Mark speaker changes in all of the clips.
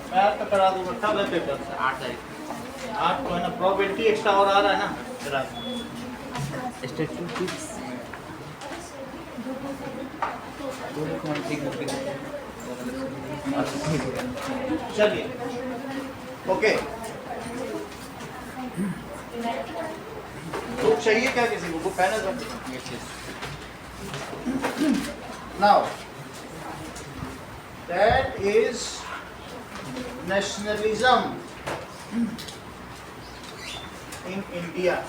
Speaker 1: Math का करा दूंगा, कब है पेपर?
Speaker 2: 8 तारीख
Speaker 1: 8 को है ना। प्रोबेबिलिटी एक्स्ट्रा और आ रहा है ना, करा
Speaker 2: स्टैटिस्टिक्स
Speaker 1: चलिए ओके। बुक चाहिए क्या किसी को? बुक है ना सब? Now that is nationalism in India.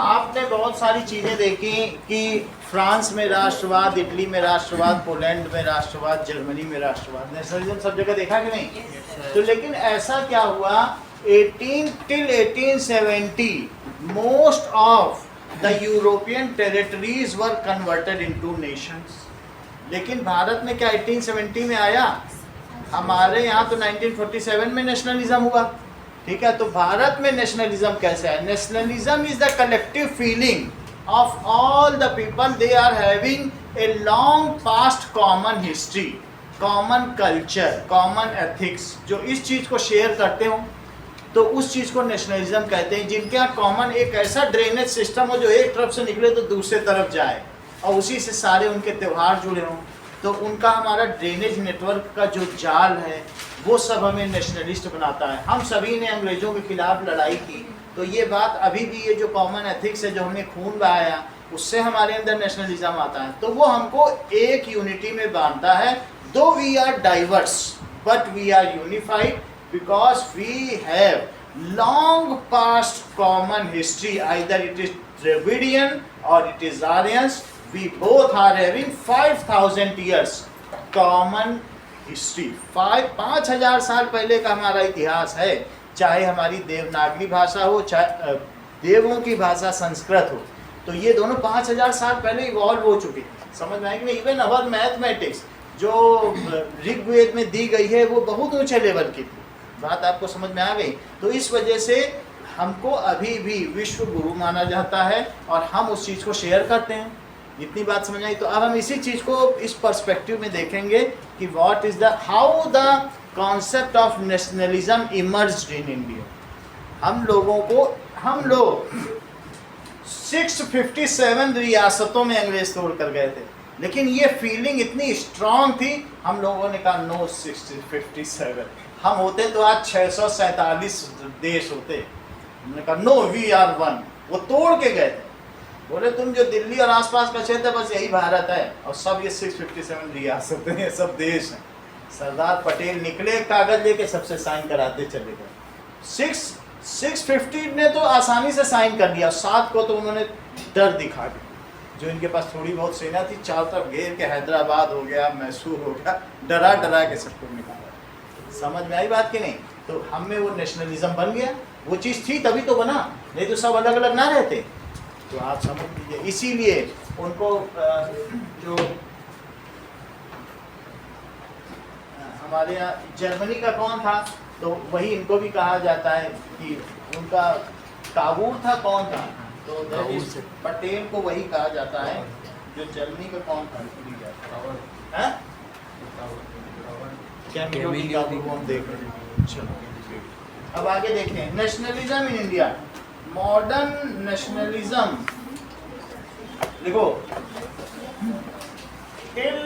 Speaker 1: आपने बहुत सारी चीजें देखी कि फ्रांस में राष्ट्रवाद, इटली में राष्ट्रवाद, पोलैंड में राष्ट्रवाद, जर्मनी में राष्ट्रवाद, नेशनलिज्म सब जगह देखा कि नहीं? तो लेकिन ऐसा क्या हुआ 1870 most of the European territories were converted into Nations. लेकिन भारत में क्या 1870 में आया? हमारे यहाँ तो 1947 में नेशनलिज्म हुआ। ठीक है, तो भारत में नेशनलिज्म कैसे है? Nationalism is the collective feeling of all the people, they are having a long past common history, common culture, common ethics, जो इस चीज़ को शेयर करते हो तो उस चीज़ को नेशनलिज्म कहते हैं। जिनके यहाँ कॉमन एक ऐसा ड्रेनेज सिस्टम हो जो एक तरफ से निकले तो दूसरे तरफ जाए और उसी से सारे उनके त्यौहार जुड़े हों, तो उनका हमारा ड्रेनेज नेटवर्क का जो जाल है वो सब हमें नेशनलिस्ट बनाता है। हम सभी ने अंग्रेज़ों के खिलाफ लड़ाई की, तो ये बात अभी भी, ये जो कॉमन एथिक्स है जो हमने खून बहाया, उससे हमारे अंदर नेशनलिज्म आता है। तो वो हमको एक यूनिटी में बांधता है। Though we are diverse but we are unified because we have long past common history, either it is Dravidian or it is Aryans. We both are having 5,000 years common history। 5,000 साल पहले का हमारा इतिहास है। चाहे हमारी देवनागरी भाषा हो, चाहे देवों की भाषा संस्कृत हो, तो ये दोनों 5,000 साल पहले इवॉल्व हो चुके हैं। समझ में आएगी? इवन अवर मैथमेटिक्स जो ऋग्वेद में दी गई है वो बहुत ऊंचे लेवल की थी। बात आपको समझ में आ गई? तो इस वजह से हमको अभी भी विश्व गुरु माना जाता है और हम उस चीज़ को शेयर करते हैं। इतनी बात समझ आई? तो अब हम इसी चीज़ को इस पर्सपेक्टिव में देखेंगे कि what is the, how the concept of nationalism emerged in India. हम लोग 657 रियासतों में अंग्रेज तोड़ कर गए थे, लेकिन ये फीलिंग इतनी स्ट्रांग थी, हम लोगों ने कहा नो 657, हम होते तो आज 647 देश होते। हमने कहा नो वी आर वन। वो तोड़ के गए थे, बोले तुम जो दिल्ली और आसपास का क्षेत्र है बस यही भारत है, और सब ये 657 रियासतें हैं, सब देश हैं। सरदार पटेल निकले कागज लेके, सबसे साइन कराते चले गए। 650 ने तो आसानी से साइन कर दिया, 7 को तो उन्होंने डर दिखा दिया। जो इनके पास थोड़ी बहुत सेना थी, चारों तरफ घेर के हैदराबाद हो गया, मैसूर हो गया, डरा डरा के सबको निकाला। समझ में आई बात कि नहीं? तो हम में वो नेशनलिज्म बन गया। वो चीज़ थी तभी तो बना, नहीं तो सब अलग अलग ना रहते। तो आप समझ लीजिए, इसीलिए उनको जो हमारे यहाँ जर्मनी का कौन था, तो वही इनको भी कहा जाता है कि उनका काबूल था, कौन था, तो पटेल को वही कहा जाता है। जो जर्मनी का कौन था, क्या हम देख रहे हैं। चलो अब आगे देखें, nationalism in India. Modern nationalism देखो, टिल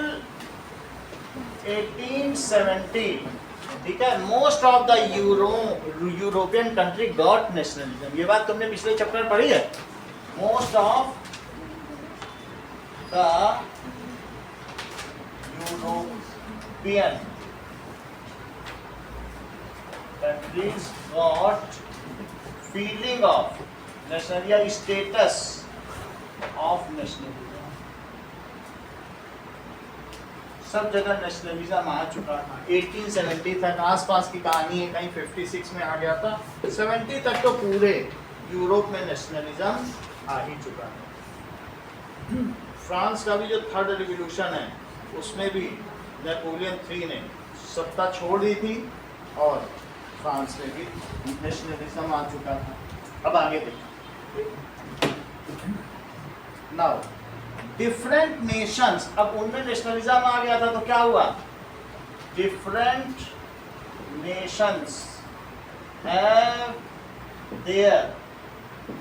Speaker 1: 1870, ठीक है, most of the European country got nationalism. ये बात तुमने पिछले चैप्टर में पढ़ी है। Most of the European countries got feeling of national status of nationalism। सब जगह नेशनलिज्म आ चुका था। 1870 तक आसपास की कहानी है, कहीं 56 में आ गया था, 70 तक तो पूरे यूरोप में नेशनलिज्म आ ही चुका है। फ्रांस का भी जो थर्ड रिवॉल्यूशन है उसमें भी नेपोलियन III ने सत्ता छोड़ दी थी और फ्रांस में भी नेशनलिज्म आ चुका था। अब आगे देखिए, नाउ डिफरेंट नेशंस, अब उनमें नेशनलिज्म आ गया था तो क्या हुआ, different Nations have their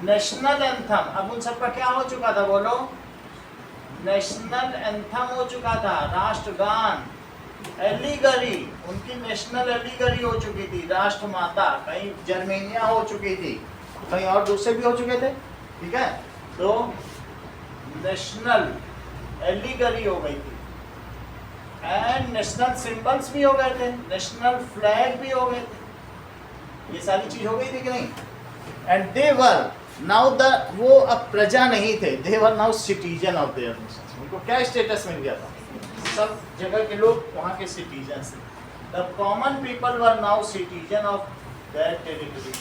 Speaker 1: national anthem. अब उन सबका क्या हो चुका था, बोलो, नेशनल एंथम हो चुका था, राष्ट्रगान, एलिगरी, उनकी नेशनल एलिगरी हो चुकी थी, राष्ट्रमाता, कहीं जर्मेनिया हो चुकी थी, कहीं और दूसरे भी हो चुके थे, ठीक है, तो नेशनल एलिगरी हो गई थी, एंड नेशनल सिंबल्स भी हो गए थे, नेशनल फ्लैग भी हो गए थे, ये सारी चीज हो गई थी कि नहीं। And they were now the, वो अब प्रजा नहीं थे, they were now citizen of their nation. उनको क्या स्टेटस मिल गया था, सब जगह के लोग वहाँ के सिटीजन थे। The common people were now citizen of their territory.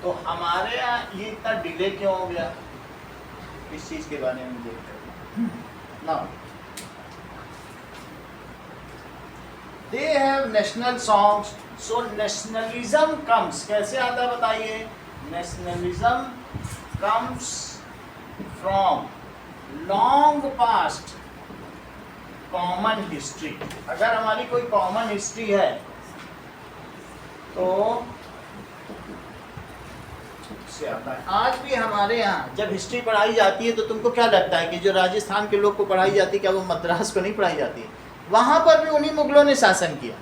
Speaker 1: तो हमारे यहाँ ये इतना डिले क्यों हो गया, इस चीज के बारे में देखते हैं। Now they have national songs, so nationalism comes, कैसे आता है बताइए, nationalism comes from long past common history. अगर हमारी कोई कॉमन हिस्ट्री है तो से आता है। आज भी हमारे यहाँ जब हिस्ट्री पढ़ाई जाती है तो तुमको क्या लगता है कि जो राजस्थान के लोग को पढ़ाई जाती है, क्या वो मद्रास को नहीं पढ़ाई जाती है? वहाँ पर भी उन्हीं मुगलों ने शासन किया,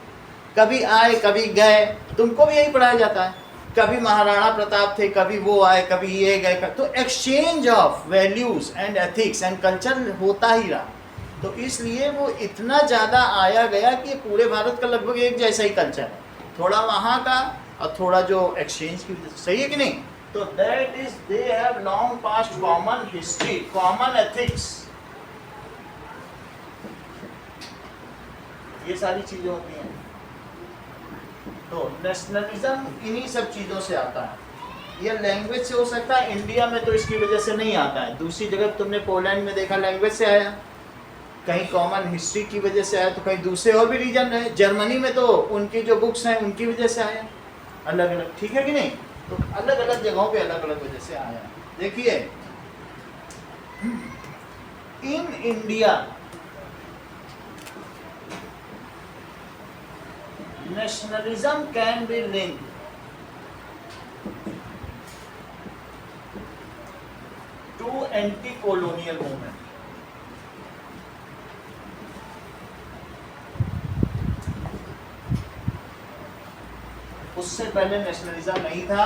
Speaker 1: कभी आए कभी गए, तुमको भी यही पढ़ाया जाता है, कभी महाराणा प्रताप थे, कभी वो आए, कभी ये गए, तो exchange of values and ethics and culture होता ही रहा। तो इसलिए वो इतना ज़्यादा आया गया कि पूरे भारत का लगभग एक जैसा ही कल्चर है, थोड़ा वहाँ का और थोड़ा जो एक्सचेंज की वजह से, सही है कि नहीं? तो that is they have long past common history, common ethics, ये सारी चीजें होती हैं। तो नेशनलिज्म इन्हीं सब चीजों से आता है। ये लैंग्वेज से हो सकता है, इंडिया में तो इसकी वजह से नहीं आता है, दूसरी जगह तुमने पोलैंड में देखा लैंग्वेज से आया, कहीं कॉमन हिस्ट्री की वजह से आया, तो कहीं दूसरे और भी रीजन रहे, जर्मनी में तो उनकी जो बुक्स हैं उनकी वजह से आया, अलग अलग, ठीक है कि नहीं? तो अलग अलग जगहों पे अलग अलग वजह से आया। देखिए, in India nationalism can be linked to anti-colonial movement. उससे पहले नेशनलिज्म नहीं था,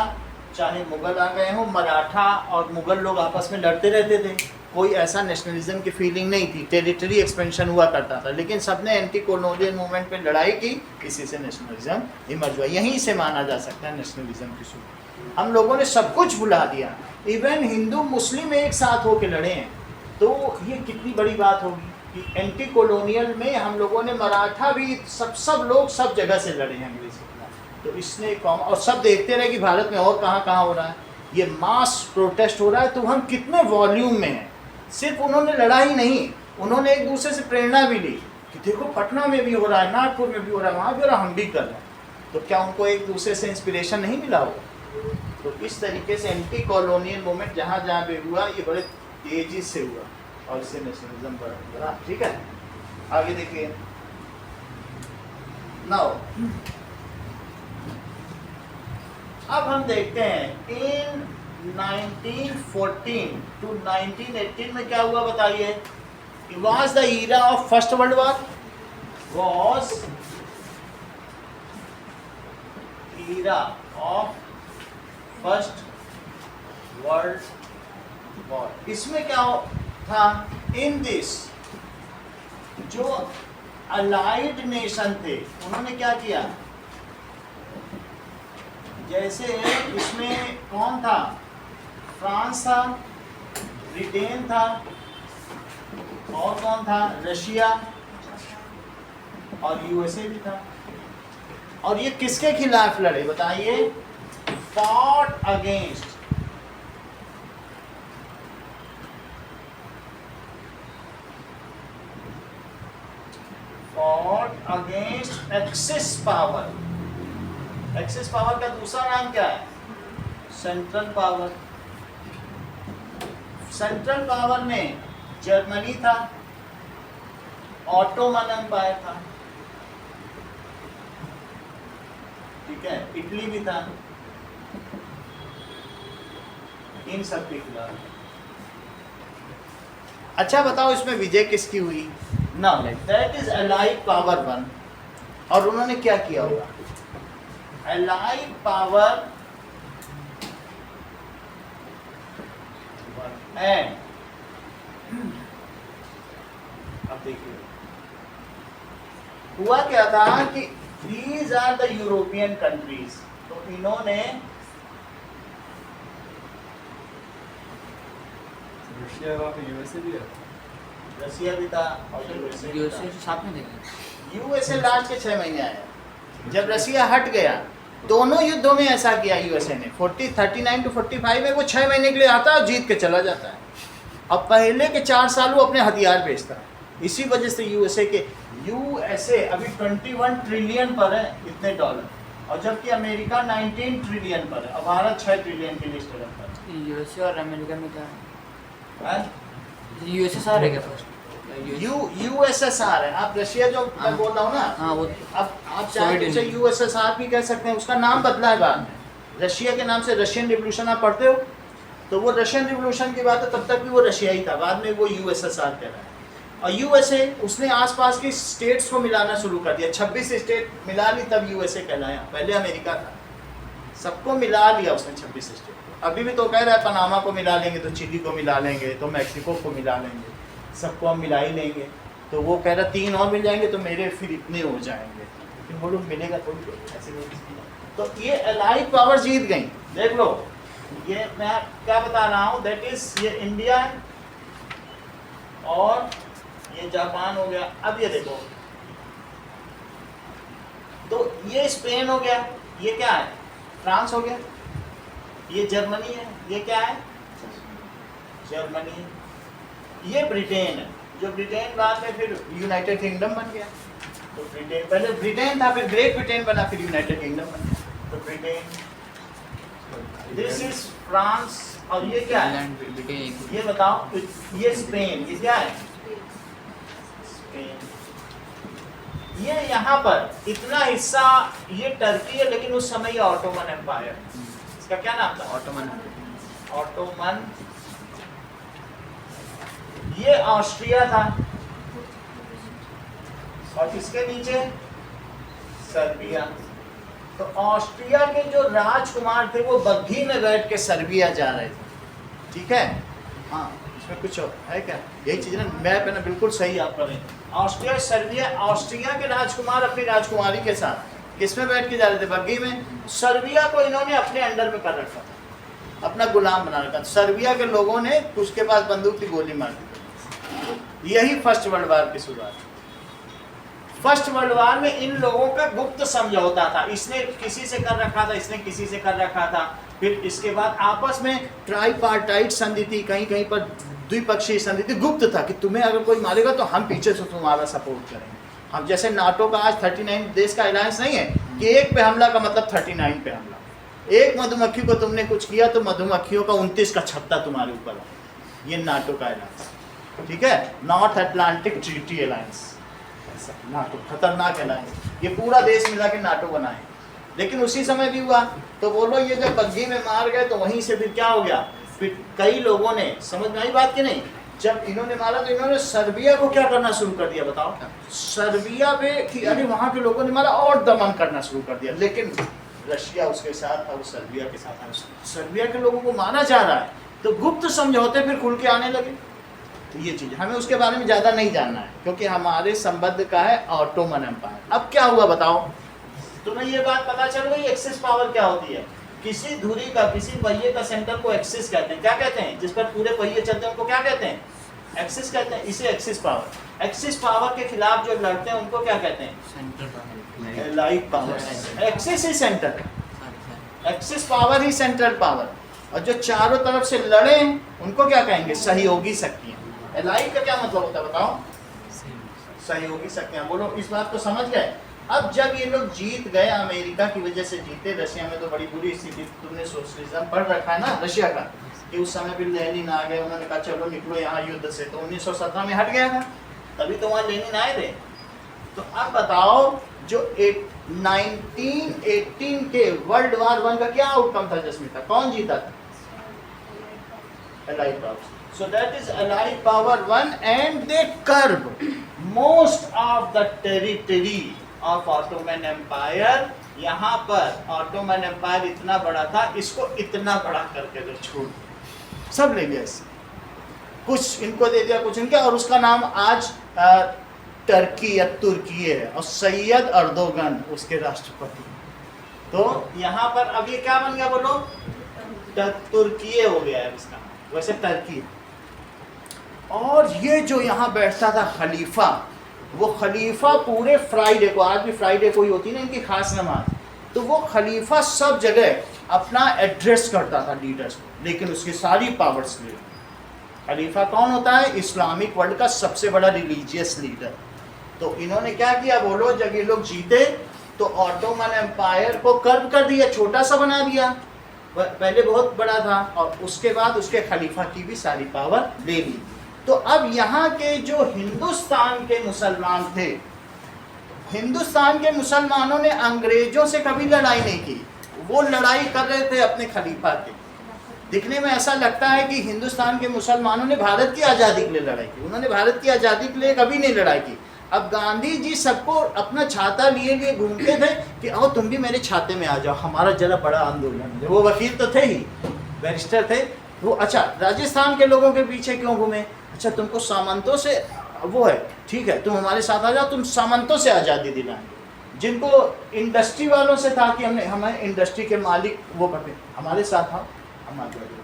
Speaker 1: चाहे मुगल आ गए हों, मराठा और मुगल लोग आपस में लड़ते रहते थे, कोई ऐसा नेशनलिज्म की फीलिंग नहीं थी, टेरिटरी एक्सपेंशन हुआ करता था, लेकिन सबने एंटी कॉलोनियल मूवमेंट पे लड़ाई की, इसी से नेशनलिज्म इमर्ज हुआ। यहीं से माना जा सकता है नेशनलिज्म की शुरू। हम लोगों ने सब कुछ भुला दिया, इवन हिंदू मुस्लिम एक साथ होकर लड़े हैं, तो ये कितनी बड़ी बात होगी कि एंटी कॉलोनियल में हम लोगों ने, मराठा भी, सब लोग सब जगह से लड़े हैं अंग्रेज के खिलाफ। तो इसने और सब देखते रहे कि भारत में और कहाँ हो रहा है, ये मास प्रोटेस्ट हो रहा है, तो हम कितने वॉल्यूम में हैं। सिर्फ उन्होंने लड़ा ही नहीं, उन्होंने एक दूसरे से प्रेरणा भी ली कि देखो पटना में भी हो रहा है, नागपुर में भी हो रहा है, वहाँ भी हो रहा है, हम भी कर रहे हैं। तो क्या उनको एक दूसरे से इंस्पिरेशन नहीं मिला होगा? तो इस तरीके से एंटी कॉलोनियल मूवमेंट जहाँ जहाँ भी हुआ, ये बड़े तेजी से हुआ और इससे नेशनलिज्म बढ़ा। ठीक है, आगे देखिए। नाउ अब हम देखते हैं इन 1914 to 1918 में क्या हुआ बताइए। Was the era of First World War? Was era of First World War। इसमें क्या था? In this जो अलाइड नेशन थे उन्होंने क्या किया? जैसे इसमें कौन था, फ्रांस था, ब्रिटेन था, और कौन था, रशिया और यूएसए भी था। और ये किसके खिलाफ लड़े बताइए, fought against, fought against axis power. Axis power का दूसरा नाम क्या है, सेंट्रल पावर। सेंट्रल पावर में जर्मनी था, ऑटोमन एम्पायर था, ठीक है, इटली भी था, इन सब के खिलाफ। अच्छा बताओ इसमें विजय किसकी हुई, now that is allied power one. और उन्होंने क्या किया होगा, अलाइड पावर एंड, अब देखिए हुआ क्या था कि these are the European countries, तो इन्होंने
Speaker 2: रशिया वहाँ पे यूएसए भी है,
Speaker 1: रशिया भी था और
Speaker 3: यूएसए साथ में देखें।
Speaker 1: यूएसए लास्ट के 6 महीने आया। जब रशिया हट गया, दोनों युद्धों में ऐसा किया यूएसए ने, 39 to 45 में वो 6 महीने के लिए आता है और जीत के चला जाता है। अब पहले के 4 साल वो अपने हथियार बेचता है। इसी वजह से यूएसए अभी 21 ट्रिलियन पर है, इतने डॉलर, और जबकि अमेरिका 19 ट्रिलियन पर है और भारत 6 ट्रिलियन के लिस्ट पर है।
Speaker 3: यूएसए और अमेरिका में क्या है,
Speaker 1: हैं?
Speaker 3: यूएसएसआर है क्या फर्स्ट,
Speaker 1: यूएसएसआर है। आप रशिया जो मैं बोल रहा हूँ ना,
Speaker 3: हाँ वो
Speaker 1: अब आप चाहे तो उसे यूएसएसआर भी कह सकते हैं, उसका नाम बदला है बाद में। रशिया के नाम से रशियन रिवोल्यूशन आप पढ़ते हो, तो वो रशियन रिवोल्यूशन की बात है, तब तक भी वो रशिया ही था, बाद में वो यूएसएसआर कह रहा है। और यूएसए उसने आसपास की स्टेट्स को मिलाना शुरू कर दिया, 26 स्टेट मिला ली तब यूएसए कहलाया, पहले अमेरिका था। सबको मिला लिया उसने 26 स्टेट को। अभी भी तो कह रहा है पनामा को मिला लेंगे तो चिली को मिला लेंगे तो मैक्सिको को मिला लेंगे, सबको हम मिला ही लेंगे। तो वो कह रहा 3 और मिल जाएंगे तो मेरे फिर इतने हो जाएंगे, लेकिन वो लोग मिलेगा थोड़ी, ऐसे नहीं। तो ये अलाइड पावर जीत गई। देख लो, ये मैं क्या बता रहा हूँ, दैट इज ये इंडिया और ये जापान हो गया। अब ये देखो, तो ये स्पेन हो गया, ये क्या है, फ्रांस हो गया, ये जर्मनी है, ये क्या है, जर्मनी, ये ब्रिटेन है, जो ब्रिटेन बाद में फिर यूनाइटेड किंगडम बन गया। तो ब्रिटेन, पहले ब्रिटेन था, फिर ग्रेट ब्रिटेन बना, फिर यूनाइटेड किंगडम बन गया। तो ब्रिटेन, दिस इज फ्रांस, और ये क्या है, ये बताओ, ये स्पेन, ये क्या है, स्पेन। ये यहाँ पर इतना हिस्सा ये टर्की है, लेकिन उस समय ये ऑटोमन एम्पायर, इसका क्या नाम था, ऑटोमन। ये ऑस्ट्रिया था, और इसके नीचे सर्बिया। तो ऑस्ट्रिया के जो राजकुमार थे वो बग्घी में बैठ के सर्बिया जा रहे थे, ठीक है। हाँ, इसमें कुछ है क्या, यही चीज़ ना, मैप है ना, बिल्कुल सही आप पढ़ें। ऑस्ट्रिया सर्बिया, ऑस्ट्रिया के राजकुमार अपनी राजकुमारी के साथ किसमें बैठ के जा रहे थे, बग्घी में। सर्बिया को इन्होंने अपने अंडर में कर रखा था, अपना गुलाम बना रखा था। सर्बिया के लोगों ने उसके पास बंदूक की गोली मार दी। यही फर्स्ट वर्ल्ड वार की शुरुआत। फर्स्ट वर्ल्ड वार में इन लोगों का गुप्त समझौता था, इसने किसी से कर रखा था, इसने किसी से कर रखा था। फिर इसके बाद आपस में ट्राइपार्टाइट संधि थी, कहीं कहीं पर द्विपक्षीय संधि थी, गुप्त था कि तुम्हें अगर कोई मारेगा तो हम पीछे से तुम्हारा सपोर्ट करेंगे। हम जैसे नाटो का आज 39 देश का अलायंस नहीं है कि एक पे हमला का मतलब 39 पे हमला। एक मधुमक्खी को तुमने कुछ किया तो मधुमक्खियों का 29 का छत्ता तुम्हारे ऊपर है। ये नाटो का अलायंस, ठीक है, north Atlantic treaty alliance, NATO खतरनाक अलायंस। ये पूरा देश मिला के नाटो बनाए। लेकिन उसी समय भी हुआ, तो बोलो ये जब बग्घी में मार गए तो वहीं से फिर क्या हो गया, फिर कई लोगों ने, समझ में आई बात कि नहीं, जब इन्होंने मारा तो इन्होंने सर्बिया को क्या करना शुरू कर दिया, बताओ, सर्बिया पे कि अरे वहाँ के लोगों ने मारा और दमन करना शुरू कर दिया। लेकिन रशिया उसके साथ था, वो सर्बिया के साथ था। सर्बिया के लोगों को माना जा रहा है, तो गुप्त समझौते फिर खुल के आने लगे। तो ये चीज़ हमें उसके बारे में ज़्यादा नहीं जानना है, क्योंकि हमारे संबंध का है ऑटोमन एम्पायर। अब क्या हुआ बताओ, तुम्हें ये बात पता चल गई एक्सिस पावर क्या होती है? किसी धुरी का, किसी पहिए का सेंटर को एक्सिस कहते हैं। क्या कहते हैं? जिस पर पूरे पहिए चलते हैं उनको क्या कहते हैं? एक्सिस कहते हैं। इसे एक्सिस पावर। एक्सिस पावर के खिलाफ जो लड़ते हैं उनको क्या कहते हैं?
Speaker 3: Centre power.
Speaker 1: Allied power. Axis ही सेंटर, एक्सिस पावर ही सेंट्रल पावर, और जो चारों तरफ से लड़े उनको क्या कहेंगे? सहयोगी शक्तियां। एलाइड का क्या मतलब होता है बताओ? सहयोगी शक्तियां। बोलो इस बात को समझ गए? अब जब ये लोग जीत गए, अमेरिका की वजह से जीते, रशिया में तो बड़ी बुरी स्थिति, तुमने सोशलिज्म पढ़ रखा है ना रशिया का, कि उस समय भी लेनिन आ गए, उन्होंने कहा चलो निकलो यहाँ युद्ध से, तो 1917 में हट गया था, तभी तो वहाँ लेनिन आए थे। तो अब बताओ जो 1918 के वर्ल्ड वार 1 का क्या आउटकम था जस्मिता? कौन जीता था? Allied powers. So that is Allied power 1 and they curb most of the territory of Ottoman Empire. यहाँ पर ऑटोमन एम्पायर इतना बड़ा था, इसको इतना बड़ा करके जो छोड़ सब ले लिया इससे, कुछ इनको दे दिया कुछ इनके, और उसका नाम आज टर्की या तुर्की है, और सैयद अर्दोगन उसके राष्ट्रपति। तो यहाँ पर अब ये क्या बन गया बोलो? तुर्की हो गया है इसका, वैसे टर्की। और ये जो यहाँ बैठता था खलीफा, वो खलीफा पूरे फ्राइडे को, आज भी फ्राइडे को ही होती है ना इनकी खास नमाज, तो वो खलीफा सब जगह अपना एड्रेस करता था लीडर्स को, लेकिन उसकी सारी पावर्स ले। खलीफा कौन होता है? इस्लामिक वर्ल्ड का सबसे बड़ा रिलीजियस लीडर। तो इन्होंने क्या किया बोलो? जब ये लोग जीते तो ऑटोमन एम्पायर को कर्व कर दिया, छोटा सा बना दिया, पहले बहुत बड़ा था, और उसके बाद उसके खलीफा की भी सारी पावर ले ली। तो अब यहाँ के जो हिंदुस्तान के मुसलमान थे, हिंदुस्तान के मुसलमानों ने अंग्रेजों से कभी लड़ाई नहीं की, वो लड़ाई कर रहे थे अपने खलीफा के। दिखने में ऐसा लगता है कि हिंदुस्तान के मुसलमानों ने भारत की आज़ादी के लिए लड़ाई की, उन्होंने भारत की आज़ादी के लिए कभी नहीं लड़ाई की। अब गांधी जी सबको अपना छाता लिए लिए घूमते थे कि आओ तुम भी मेरे छाते में आ जाओ, हमारा जरा बड़ा आंदोलन है। वो वकील तो थे ही, बैरिस्टर थे वो। अच्छा, राजस्थान के लोगों के पीछे क्यों घूमे? अच्छा, तुमको सामंतों से वो है, ठीक है तुम हमारे साथ आ जाओ, तुम सामंतों से आज़ादी दिलाएंगे। जिनको इंडस्ट्री वालों से था कि हमें इंडस्ट्री के मालिक वो करते, हमारे साथ आओ, हम आज़ादी।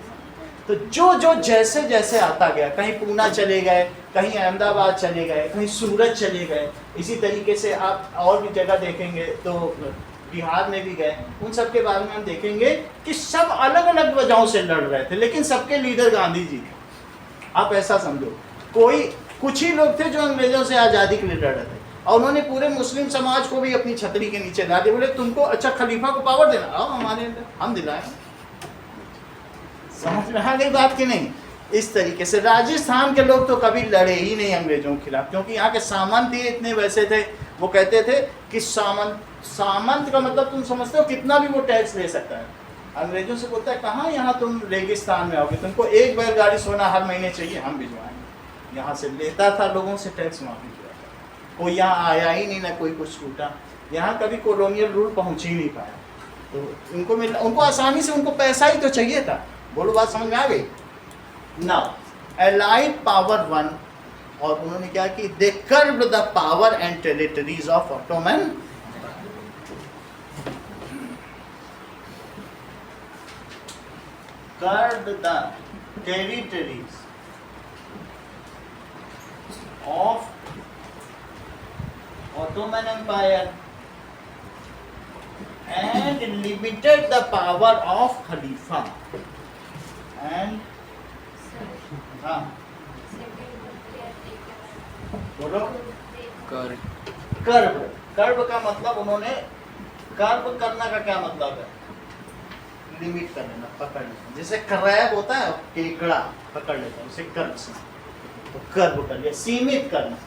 Speaker 1: तो जो जो जैसे जैसे आता गया, कहीं पूना चले गए, कहीं अहमदाबाद चले गए, कहीं सूरत चले गए, इसी तरीके से आप और भी जगह देखेंगे तो बिहार में भी गए, उन सब के बारे में हम देखेंगे कि सब अलग अलग वजहों से लड़ रहे थे, लेकिन सबके लीडर गांधी जी थे। आप ऐसा समझो, कोई कुछ ही लोग थे जो अंग्रेजों से आज़ादी के लिए लड़ रहे थे, और उन्होंने पूरे मुस्लिम समाज को भी अपनी छतरी के नीचे ला दिया। बोले तुमको अच्छा खलीफा को पावर देना, आओ हमारे अंदर, हम दिलाएं। समझ में आ गई बात कि नहीं? इस तरीके से राजस्थान के लोग तो कभी लड़े ही नहीं अंग्रेजों के खिलाफ, क्योंकि यहाँ के सामंत ही इतने वैसे थे, वो कहते थे कि सामंत का मतलब तुम समझते हो कितना भी वो टैक्स ले सकता है। अंग्रेजों से बोलता है कहाँ यहाँ तुम रेगिस्तान में आओगे, तुमको एक बैलगाड़ी सोना हर महीने चाहिए, हम भिजवाएंगे। यहाँ से लेता था लोगों से टैक्स, वहाँ भिजवाता था। कोई यहाँ आया ही नहीं, ना कोई कुछ छूटा। यहाँ कभी कॉलोनियल रूल पहुँच ही नहीं पाया, तो उनको मिला, उनको आसानी से, उनको पैसा ही तो चाहिए था। बोलो बात समझ में आ गई? नाउ एलाइड पावर 1, और उन्होंने क्या की? They curbed the power and territories of Ottoman. Curbed the territories of Ottoman empire and limited the power of Khalifa and बोलो कर्ब। कर्ब का मतलब उन्होंने, कर्ब करना का क्या मतलब है? लिमिट कर लेना, पकड़ लेना। जैसे क्रैब होता है, केकड़ा पकड़ लेता है, उसे कर्ब से, तो कर्ब कर लिया, सीमित करना।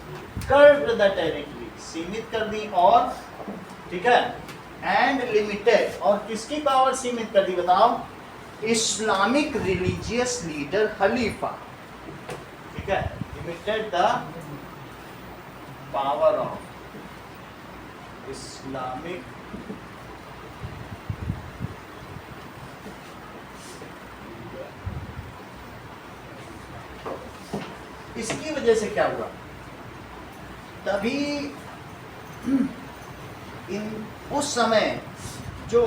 Speaker 1: कर्ब द टेरिटरी, सीमित कर दी, और ठीक है, एंड लिमिटेड, और किसकी पावर सीमित कर दी बताओ? इस्लामिक रिलीजियस लीडर खलीफा, ठीक है। Limited the power of Islamic इसकी वजह से क्या हुआ? तभी इन उस समय जो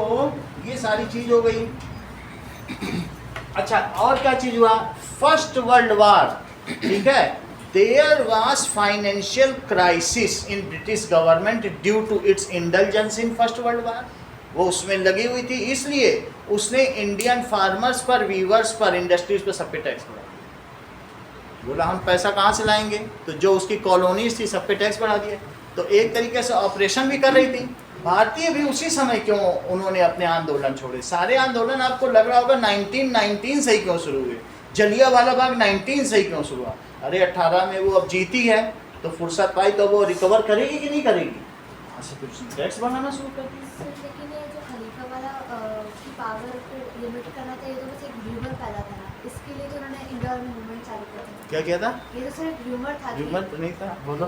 Speaker 1: ये सारी चीज हो गई। अच्छा, और क्या चीज हुआ? फर्स्ट वर्ल्ड वार, ठीक है, there was financial crisis in British government due to its indulgence in first world war. वो उसमें लगी हुई थी, इसलिए उसने इंडियन फार्मर्स पर, वीवर्स पर, इंडस्ट्रीज पर सब पे टैक्स बढ़ा दिया। बोला हम पैसा कहाँ से लाएंगे? तो जो उसकी कॉलोनीज थी सब पे टैक्स बढ़ा दिया। तो एक तरीके से ऑपरेशन भी कर रही थी। भारतीय भी उसी समय क्यों उन्होंने अपने आंदोलन छोड़े? सारे आंदोलन आपको लग रहा होगा 1919 से ही क्यों शुरू हुए? जलियांवाला बाग 19 से ही क्यों शुरू हुआ? अरे 18 में वो अब जीती है तो फुर्सत पाई तो वो रिकवर करेगी कि नहीं करेगी? वहाँ से कुछ टैक्स बढ़ाना शुरू कर दिया।
Speaker 4: लेकिन ये जो खलीफा वाला की पावर को लिमिट करना था, ये तो बस एक र्यूमर पैदा करा, इसके लिए तो उन्होंने इंडिया में मूवमेंट चालू कर दिया।
Speaker 1: क्या किया था?
Speaker 4: ये तो सिर्फ र्यूमर था।
Speaker 1: ह्यूमन तो नहीं था, बोलो।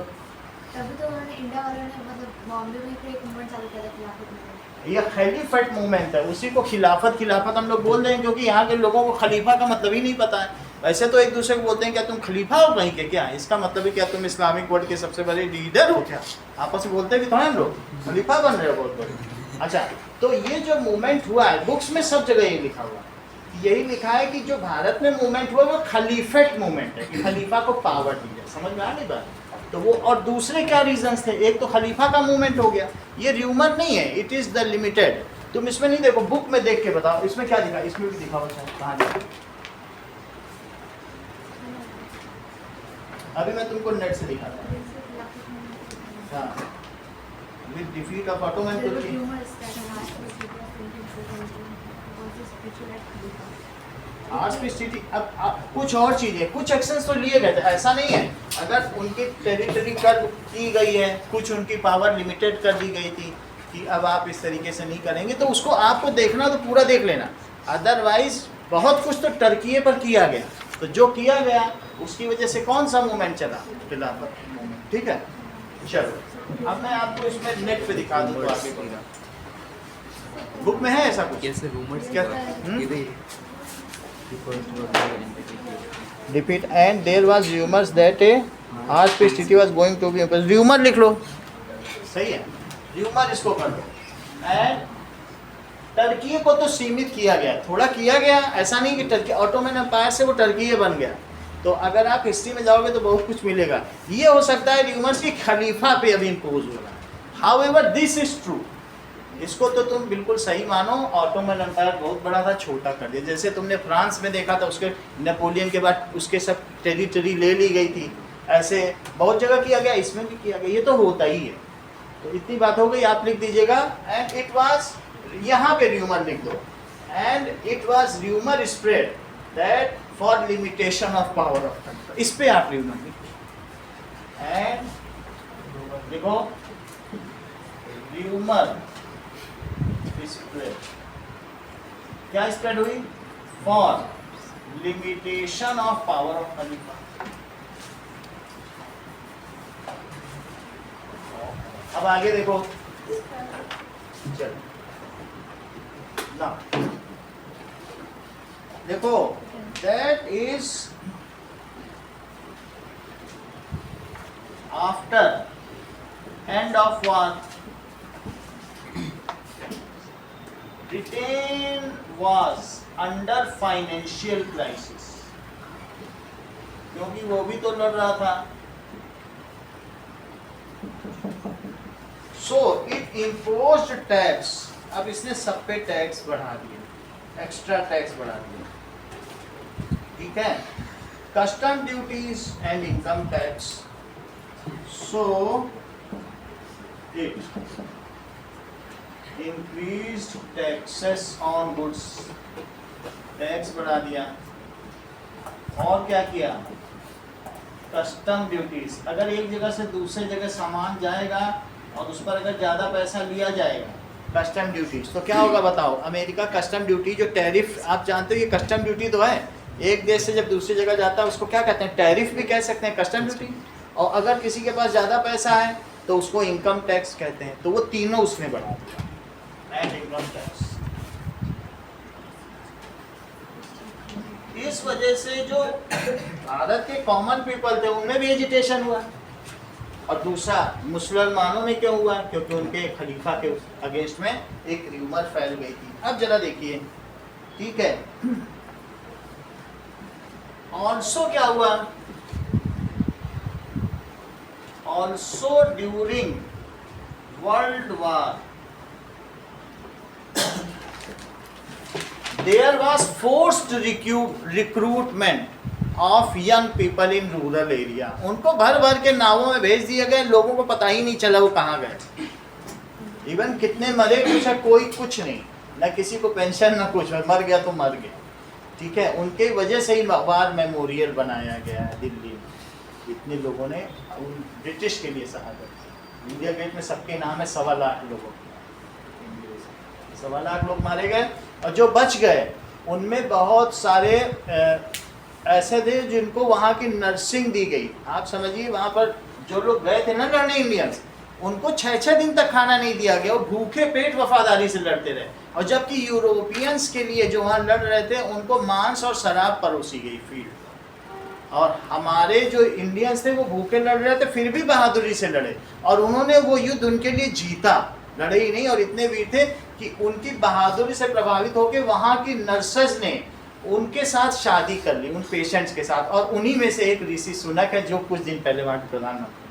Speaker 4: तभी तो उन्होंने इंडिया वालों ने मतलब बॉम्बे में फिर एक मूवमेंट चालू किया था खिलाफत मूवमेंट।
Speaker 1: ये खलीफत मूवमेंट है, उसी को खिलाफत हम लोग बोल रहे हैं, क्योंकि यहाँ के लोगों को खलीफा का मतलब ही नहीं पता है। वैसे तो एक दूसरे को बोलते हैं क्या तुम खलीफा हो कहीं के, क्या इसका मतलब है क्या तुम इस्लामिक वर्ल्ड के सबसे बड़े लीडर हो क्या? आपस में बोलते हैं कि तो हम लोग खलीफा बन रहे हो बहुत बड़े। अच्छा, तो ये जो मूवमेंट हुआ है, बुक्स में सब जगह ये लिखा हुआ है, यही लिखा है कि जो भारत में मूवमेंट हुआ वो खलीफत मूवमेंट है, कि खलीफा को पावर दी जाए। समझ में आ गई बात? तो वो, और दूसरे क्या रीजंस थे? एक तो खलीफा का मूवमेंट हो गया, ये र्यूमर नहीं है, इट इज द लिमिटेड। तुम इसमें नहीं देखो, बुक में देख के बताओ इसमें क्या लिखा, इसमें भी दिखा हुआ है कहाँ लिखा? अभी मैं तुमको नेट से दिखाता हूँ। हाँ, विद डिफीट ऑफ ऑटोमन तुर्की। आज की स्थिति, अब कुछ और चीजें, कुछ एक्शंस तो लिए गए थे, ऐसा नहीं है। अगर उनकी टेरिटरी कर की गई है, कुछ उनकी पावर लिमिटेड कर दी गई थी कि अब आप इस तरीके से नहीं करेंगे, तो उसको आपको देखना तो पूरा देख लेना। अदरवाइज बहुत कुछ तो टर्की पर किया गया, तो जो किया गया उसकी वजह से कौन सा मूवमेंट चला? खिलाफत मूवमेंट। ठीक है, चलो अब मैं आपको इसमें नेट पे दिखा दूँ तो आगे पूरा। बुक में है ऐसा कुछ?
Speaker 3: कैसे रूमर्स
Speaker 1: क्या?
Speaker 3: Repeat.
Speaker 1: And there was rumors that आज पे स्थिति was going to be, rumor लिख लो, सही है, rumor इसको कर दो। एंड टर्की को तो सीमित किया गया, थोड़ा किया गया, ऐसा नहीं कि टर्की ऑटोमन एम्पायर से वो टर्की बन गया। तो अगर आप हिस्ट्री में जाओगे तो बहुत कुछ मिलेगा। ये हो सकता है रूमर्स की खलीफा पे अभी इम्पोज हो रहा है। हाउएवर दिस इज ट्रू, इसको तो तुम बिल्कुल सही मानो। ऑटोमन एम्पायर बहुत बड़ा था, छोटा कर दिया। जैसे तुमने फ्रांस में देखा था, उसके नेपोलियन के बाद उसके सब टेरिटरी ले ली गई थी, ऐसे बहुत जगह किया गया, इसमें भी किया गया। ये तो होता ही है। तो इतनी बात हो गई, आप लिख दीजिएगा। एंड इट वाज, यहाँ पे र्यूमर लिख दो, and it was rumour spread that for limitation of power of control. इस पे आप र्यूमर लिखो। एंड देखो र्यूमर स्प्रेड, क्या स्प्रेड हुई? For limitation of power of खलीफा। अब आगे देखो, चलो ना देखो, that is after end of war Britain was under financial crisis, क्योंकि वो भी तो लड़ रहा था। So it imposed tax, अब इसने सब पे टैक्स बढ़ा दिया, एक्स्ट्रा टैक्स बढ़ा दिया। ठीक है, custom duties and income tax. So it increased taxes on goods, tax बढ़ा दिया। और क्या किया? कस्टम ड्यूटीज, अगर एक जगह से दूसरे जगह सामान जाएगा और उस पर अगर ज़्यादा पैसा लिया जाएगा, कस्टम ड्यूटीज, तो क्या होगा बताओ? अमेरिका कस्टम ड्यूटी, जो टैरिफ आप जानते हो, ये कस्टम ड्यूटी तो है। एक देश से जब दूसरी जगह जाता है उसको क्या कहते हैं? टैरिफ भी कह सकते हैं, कस्टम ड्यूटी। और अगर किसी के पास ज़्यादा पैसा है तो उसको इनकम टैक्स कहते हैं। तो वो तीनों उसने बढ़ा दिया, एंड इनकम टैक्स। इस वजह से जो भारत के कॉमन पीपल थे उनमें भी एजिटेशन हुआ। और दूसरा मुसलमानों में क्यों हुआ, क्योंकि उनके खलीफा के अगेंस्ट में एक र्यूमर फैल गई थी। अब जरा देखिए, ठीक है, ऑल्सो क्या हुआ, also during world war there was forced recruitment of young people in rural area. उनको भर भर के नावों में भेज दिए गए, लोगों को पता ही नहीं चला वो कहाँ गए। इवन कितने मरे कुछ, कोई कुछ नहीं, ना किसी को पेंशन ना कुछ, मर गया तो मर गया, ठीक है। उनके वजह से ही वार मेमोरियल बनाया गया है दिल्ली में। इतने लोगों ने ब्रिटिश के लिए शहादत। इंडिया गेट में सबके नाम है, 1.25 लाख लोगों के, 1.25 लाख लोग मारे गए। और जो बच गए उनमें बहुत सारे ऐसे थे जिनको वहाँ की नर्सिंग दी गई। आप समझिए, वहाँ पर जो लोग गए थे ना लड़ने इंडियंस, उनको 6-6 दिन तक खाना नहीं दिया गया, वो भूखे पेट वफादारी से लड़ते रहे। और जबकि यूरोपियंस के लिए जो वहाँ लड़ रहे थे उनको मांस और शराब परोसी गई फील्ड। और हमारे जो इंडियंस थे वो भूखे लड़ रहे थे, फिर भी बहादुरी से लड़े, और उन्होंने वो युद्ध उनके लिए जीता, लड़े ही नहीं। और इतने वीर थे कि उनकी बहादुरी से प्रभावित होकर वहाँ की नर्सेज ने उनके साथ शादी कर ली, उन पेशेंट्स के साथ। और उन्हीं में से एक ऋषि सुनक है जो कुछ दिन पहले वहाँ के प्रधानमंत्री।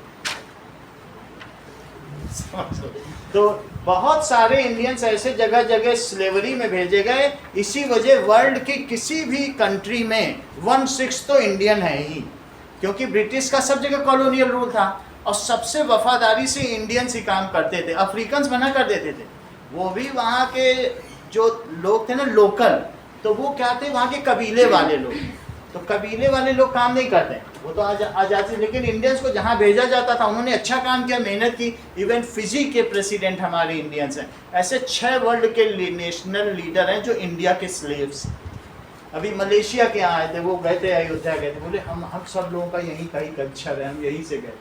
Speaker 1: तो बहुत सारे इंडियंस ऐसे जगह जगह स्लेवरी में भेजे गए। इसी वजह वर्ल्ड की किसी भी कंट्री में 1/6 तो इंडियन है ही, क्योंकि ब्रिटिश का सब जगह कॉलोनियल रूल था और सबसे वफादारी से इंडियंस ही काम करते थे। अफ्रीकन्स मना कर देते थे, वो भी वहाँ के जो लोग थे ना लोकल, तो वो क्या थे, वहाँ के कबीले वाले लोग। तो कबीले वाले लोग काम नहीं करते, वो तो आ जाते। लेकिन इंडियंस को जहाँ भेजा जाता था उन्होंने अच्छा काम किया, मेहनत की। इवन फिजी के प्रेसिडेंट हमारे इंडियंस हैं। ऐसे 6 वर्ल्ड के नेशनल लीडर हैं जो इंडिया के स्लेव्स। अभी मलेशिया के यहाँ आए थे, वो गए थे अयोध्या गए थे, बोले हम सब लोगों का यहीं का ही कल्चर है, हम यहीं से गए।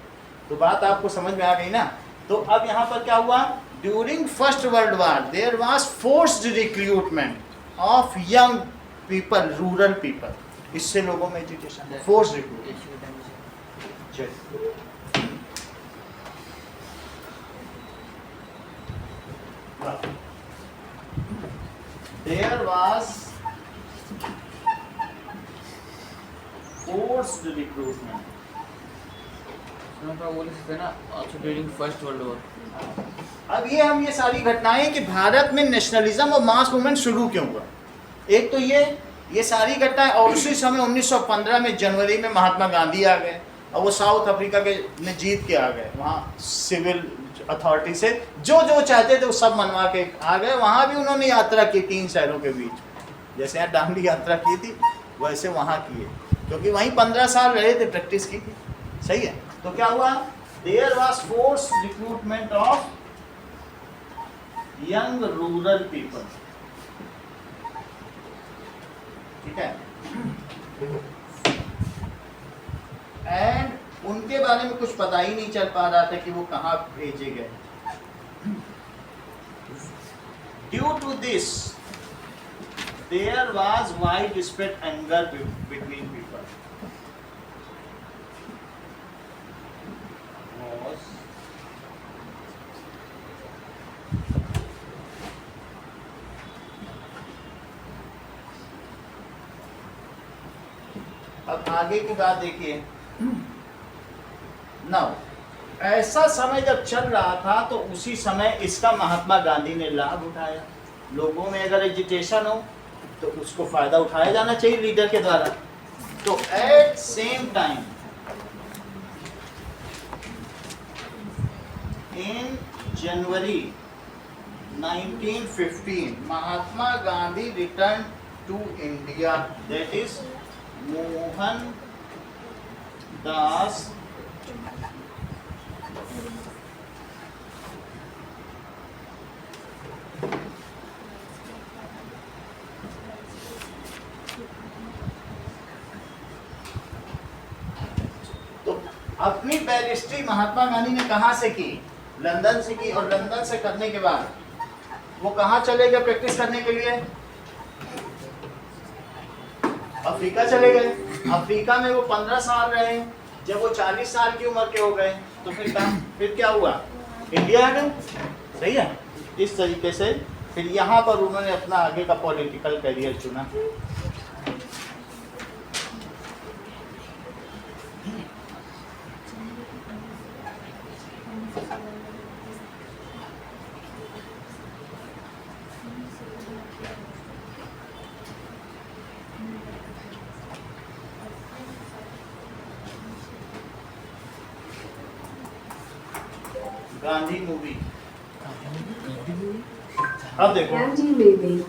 Speaker 1: तो बात आपको समझ में आ गई ना। तो अब यहाँ पर क्या हुआ, during first world war there was forced recruitment of young people, rural people. इससे लोगों में education, force recruitment. There was forced recruitment.
Speaker 3: बोल सकते ना, ड्यूरिंग फर्स्ट वर्ल्ड वॉर।
Speaker 1: अब ये सारी घटनाएं कि भारत में नेशनलिज्म और मास मूवमेंट शुरू क्यों हुआ। एक तो ये सारी घटनाएं, और उसी समय 1915 में जनवरी में महात्मा गांधी आ गए और वो साउथ अफ्रीका के ने जीत के आ गए। वहाँ सिविल अथॉरिटी से जो चाहते थे वो सब मनवा के आ गए। वहाँ भी उन्होंने यात्रा की 3 शहरों के बीच, जैसे यहाँ डांडी यात्रा की थी वैसे वहाँ किए, क्योंकि वहीं 15 साल रहे थे, प्रैक्टिस की थी। सही है। तो क्या हुआ, there was force recruitment of young rural people, ठीक है। एंड उनके बारे में कुछ पता ही नहीं चल पा रहा था कि वो कहाँ भेजे गए। Due to this there was widespread anger between people. अब आगे की बात देखिए। नाउ ऐसा समय जब चल रहा था तो उसी समय इसका महात्मा गांधी ने लाभ उठाया। लोगों में अगर एजिटेशन हो तो उसको फायदा उठाया जाना चाहिए लीडर के द्वारा। तो at same time in January 1915 Mahatma Gandhi return to India, that is Mohan Das तो अपनी बैरिस्ट्री महात्मा गांधी ने कहाँ से की, लंदन से की। और लंदन से करने के बाद वो कहाँ चले गए प्रैक्टिस करने के लिए, अफ्रीका चले गए। अफ्रीका में वो 15 साल रहे जब वो 40 साल की उम्र के हो गए तो फिर क्या हुआ, इंडिया आ गए। सही है। इस तरीके से फिर यहाँ पर उन्होंने अपना आगे का पॉलिटिकल करियर चुना। गांधी मूवी, अब देखो
Speaker 5: Gandhi movie.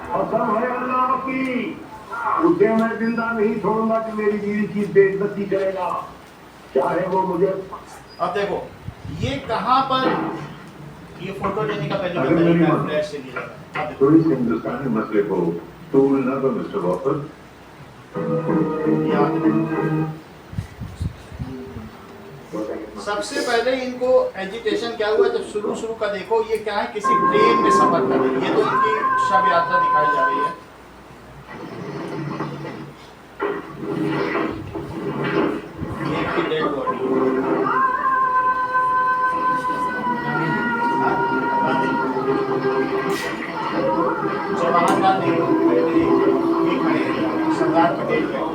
Speaker 6: कसम है अल्लाह की, उसे मैं जिंदा नहीं छोड़ूंगा कि मेरी बीवी की बेइज्जती करेगा, चाहे वो मुझे।
Speaker 1: अब देखो ये कहाँ पर, ये फोटो लेने का पहले
Speaker 6: अगर मेरी
Speaker 1: बताइए
Speaker 6: माँ-
Speaker 1: फ्लैश से लिया था। अब देखो,
Speaker 6: तो इस हिंदुस्तानी मसले को तूल न दो मिस्टर वॉकर।
Speaker 1: याद है। सबसे पहले इनको एजिटेशन क्या हुआ, जब शुरू का देखो ये क्या है, किसी ट्रेन में सफर कर रही है, ये तो इनकी शव यात्रा दिखाई जा रही है। ये इनकी डेड बॉडी, जवाहर लाल नेहरू, ये खड़े हैं, सरदार पटेल है।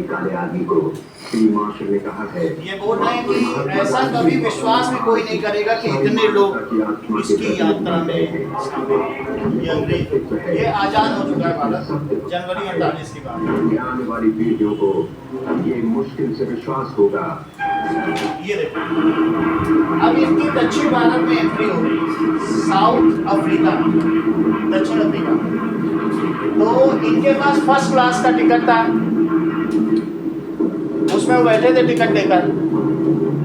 Speaker 6: काले आदमी को फील्ड मार्शल ने कहा है,
Speaker 1: ये बोल रहे हैं कि ऐसा कभी विश्वास में कोई नहीं करेगा कि इतने लोग इसकी यात्रा में शामिल। ये अंग्रेज, ये आजाद हो चुका है भारत जनवरी 48 की बात।
Speaker 6: आने वाली पीढ़ियों को ये मुश्किल से विश्वास होगा।
Speaker 1: ये देखो अब इनकी दक्षिण भारत में एंट्री हो रही, साउथ अफ्रीका, दक्षिण अफ्रीका। तो इनके पास फर्स्ट क्लास का टिकट था, उसमें वो बैठे थे टिकट लेकर,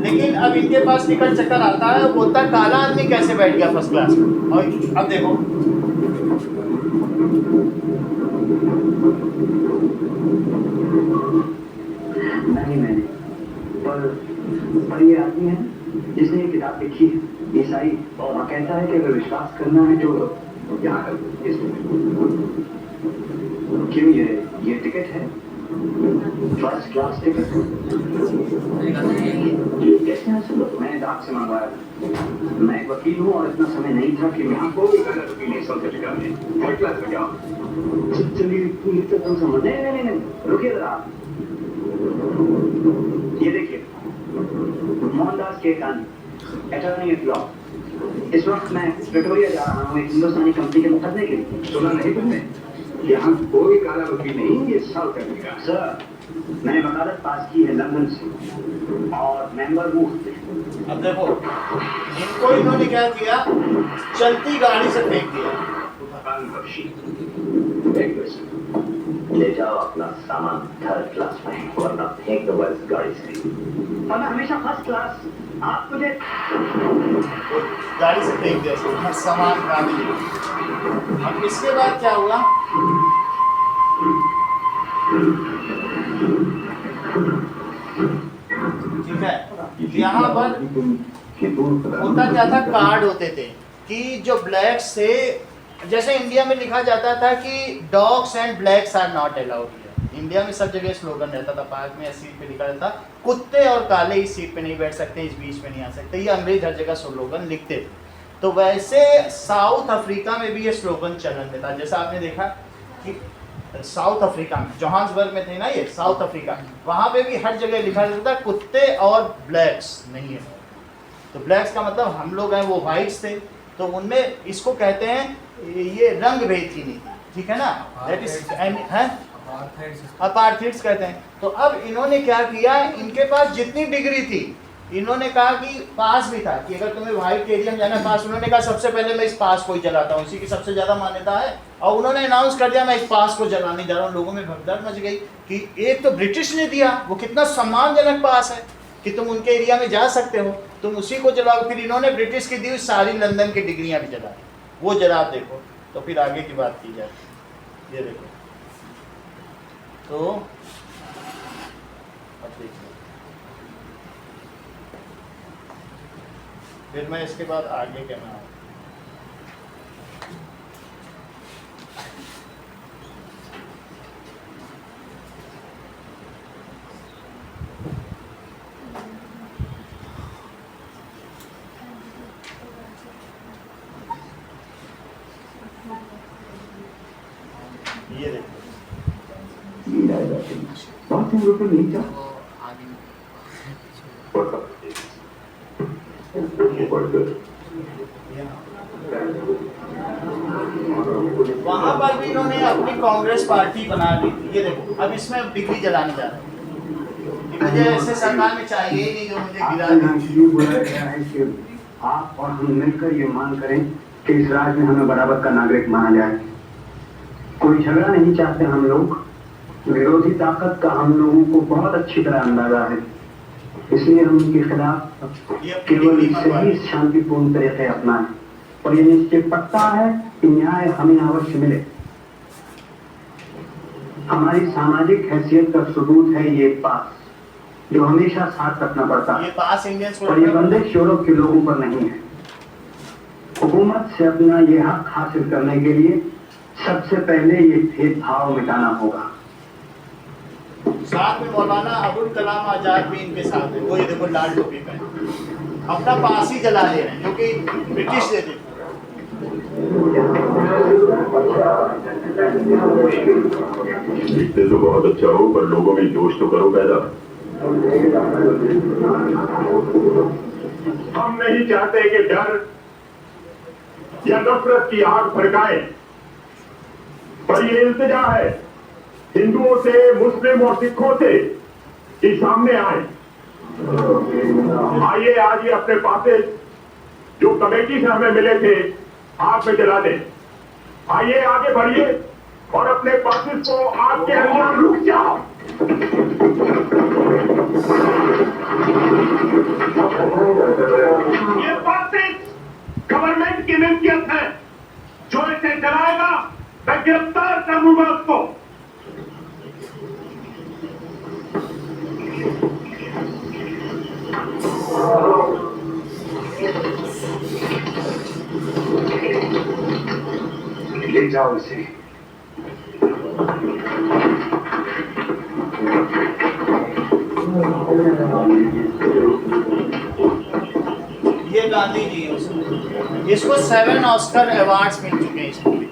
Speaker 1: लेकिन अब इनके पास टिकट चक्कर आता है, बोलता काला आदमी कैसे बैठ गया फर्स्ट क्लास में। और अब देखो
Speaker 7: नहीं पर ये आदमी है जिसने ये किताब लिखी है, ईसाई, और वो कहता है कि अगर विश्वास करना है तो यहाँ कर इसमें। क्यों ये टिकट है, फर्स्ट क्लास टिकट। ये कैसे है सुनो, मैंने डाक से मंगवाया। मैं एक वकील हूँ और इतना समय नहीं था कि मैं आपको
Speaker 6: नहीं समझेगा, थर्ड क्लास में क्या
Speaker 7: चलिए तो तुम समझ नहीं रुकिए जरा। ये देखिए मोहनदास के गांधी, अटॉर्नी एट लॉ। इस वक्त मैं प्रिटोरिया जा रहा हूँ एक हिंदुस्तानी कंपनी के मुकदमे के लिए।
Speaker 6: सुना नहीं तुमने, यहाँ कोई काला वकील नहीं, ये सॉल्व करने का।
Speaker 7: सर मैंने वकालत पास की है लंदन से और मेंबर हूँ।
Speaker 1: अब देखो इनको इन्होंने क्या किया, चलती गाड़ी से फेंक दिया।
Speaker 7: ले जाओ अपना सामान थर्ड क्लास में, वरना फेंक दो इस गाड़ी से। और मैं हमेशा फर्स्ट क्लास, आप मुझे
Speaker 1: गाड़ी से फेंक दिया इसको, सामान गाड़ी। अब इसके बाद क्या हुआ, ठीक है, यहाँ पर होता क्या था, कार्ड होते थे कि जो ब्लैक्स थे, जैसे इंडिया में लिखा जाता था कि dogs and blacks are not allowed here. India में सब जगह स्लोगन रहता था, पार्क में सीट पे लिखा रहता कुत्ते और काले इस सीट पे नहीं बैठ सकते, इस बीच में नहीं आ सकते। ये अंग्रेज हर जगह स्लोगन लिखते थे। तो वैसे साउथ अफ्रीका में भी ये स्लोगन चलन में था। जैसा आपने देखा कि साउथ अफ्रीका में, जोहान्सबर्ग में थे ना ये, साउथ अफ्रीका, वहाँ पे भी हर जगह लिखा रहता था कुत्ते और ब्लैक्स नहीं है। तो ब्लैक्स का मतलब हम लोग हैं, वो वाइट्स थे, तो उनमें इसको कहते हैं ये रंग भेद की नीति, ठीक है ना, दैट इज अपार्थाइड्स कहते हैं। तो अब इन्होंने क्या किया, इनके पास जितनी डिग्री थी, इन्होंने कहा कि पास भी था कि अगर तुम्हें व्हाइट एरिया में जाना पास, उन्होंने कहा सबसे पहले मैं इस पास को ही जलाता हूँ, इसी की सबसे ज़्यादा मान्यता है। और उन्होंने अनाउंस कर दिया मैं इस पास को जलाने जा रहा हूँ। लोगों में भगदड़ मच गई कि एक तो ब्रिटिश ने दिया, वो कितना सम्मानजनक पास है कि तुम उनके एरिया में जा सकते हो, तुम उसी को जलाओ। फिर इन्होंने ब्रिटिश की दी सारी लंदन की डिग्रियाँ भी जला दी। वो जरा देखो, तो फिर आगे की बात की जाए। ये देखो, तो अब देखिए फिर मैं इसके बाद आगे क्या मैं ये देखो
Speaker 7: बहुत ही रुपये नहीं था
Speaker 3: वो आगे
Speaker 1: वहां पर भी इन्होंने अपनी कांग्रेस पार्टी बना ली थी। ये देखो अब इसमें बिजली जलाने जा रहे हैं कि मुझे ऐसे सरकार में चाहिए ही नहीं जो मुझे गिरा
Speaker 7: आपके यहाँ
Speaker 1: दी।
Speaker 7: इसलिए बुलाया गया है कि आप और हम मिलकर ये मांग करें कि इस राज्य में हमें बराबर का नागरिक माना जाए। कोई झगड़ा नहीं चाहते हम लोग, विरोधी ताकत का हम लोगों को बहुत अच्छी तरह अंदाजा है, इसलिए हम उनके खिलाफ
Speaker 1: ये
Speaker 7: केवल सही शांतिपूर्ण तरीके अपनाएं और ये निश्चित पक्का है कि न्याय हमें अवश्य मिले। हमारी सामाजिक हैसियत का सबूत है ये पास, जो हमेशा साथ रखना पड़ता है
Speaker 1: ये पास इंडियंस
Speaker 7: और ये बंदिश यूरोप के लोगों पर नहीं है। हुकूमत से अपना ये हक हासिल करने के लिए सबसे पहले ये भेदभाव मिटाना होगा।
Speaker 1: साथ में मौलाना अबुल कलाम आजाद भी इनके साथ है। वो ये देखो लाल टोपी पहने अपना पास ही जला ले रहे हैं जो कि ब्रिटिश देते थे।
Speaker 6: दिखते तो बहुत अच्छा हो पर लोगों में जोश तो करो पैदा। हम नहीं चाहते कि डर या नफरत की आग भड़काए, पर ये इल्तिजा है हिंदुओं से, मुस्लिम और सिखों से कि सामने आए। आइए आज ये अपने पासे जो कमेटी से हमें मिले थे आग में जला दें। आइए आगे बढ़िए और अपने पासिस को आग के अंदर रुक जाओ। ये पासिस गवर्नमेंट की मिल्कियत है। जो इसे जलाएगा मैं गिरफ्तार करूंगा उसको।
Speaker 7: ले जाओ इसे।
Speaker 1: ये गांधी जी है उसमें। इसको 7 ऑस्कर अवार्ड्स मिल चुके हैं इस मूवी को।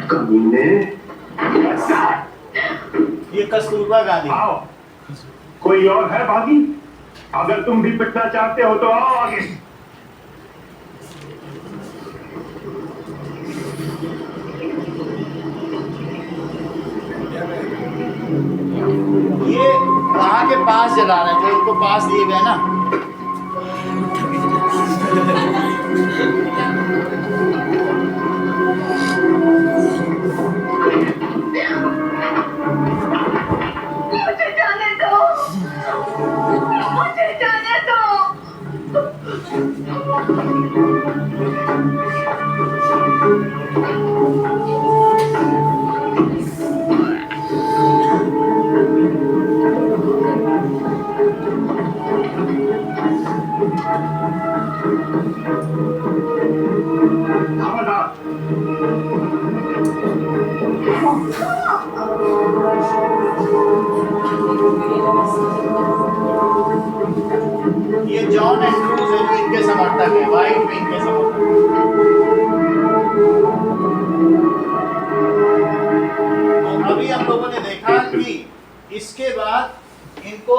Speaker 7: कमीने
Speaker 1: ये कस्तूरबा गांधी।
Speaker 6: आओ, कोई और है बागी? अगर तुम भी पिटना चाहते हो तो आओ आगे।
Speaker 1: ये वहां के पास जला रहे हैं जो इनको पास दिए गए ना।
Speaker 5: मुझे जाने दो, मुझे जाने दो।
Speaker 1: ये जॉन एंड्रूज है जो इनके समर्थक है, वाइट विंग के समर्थक। तो अभी हम लोगों ने देखा कि इसके बाद इनको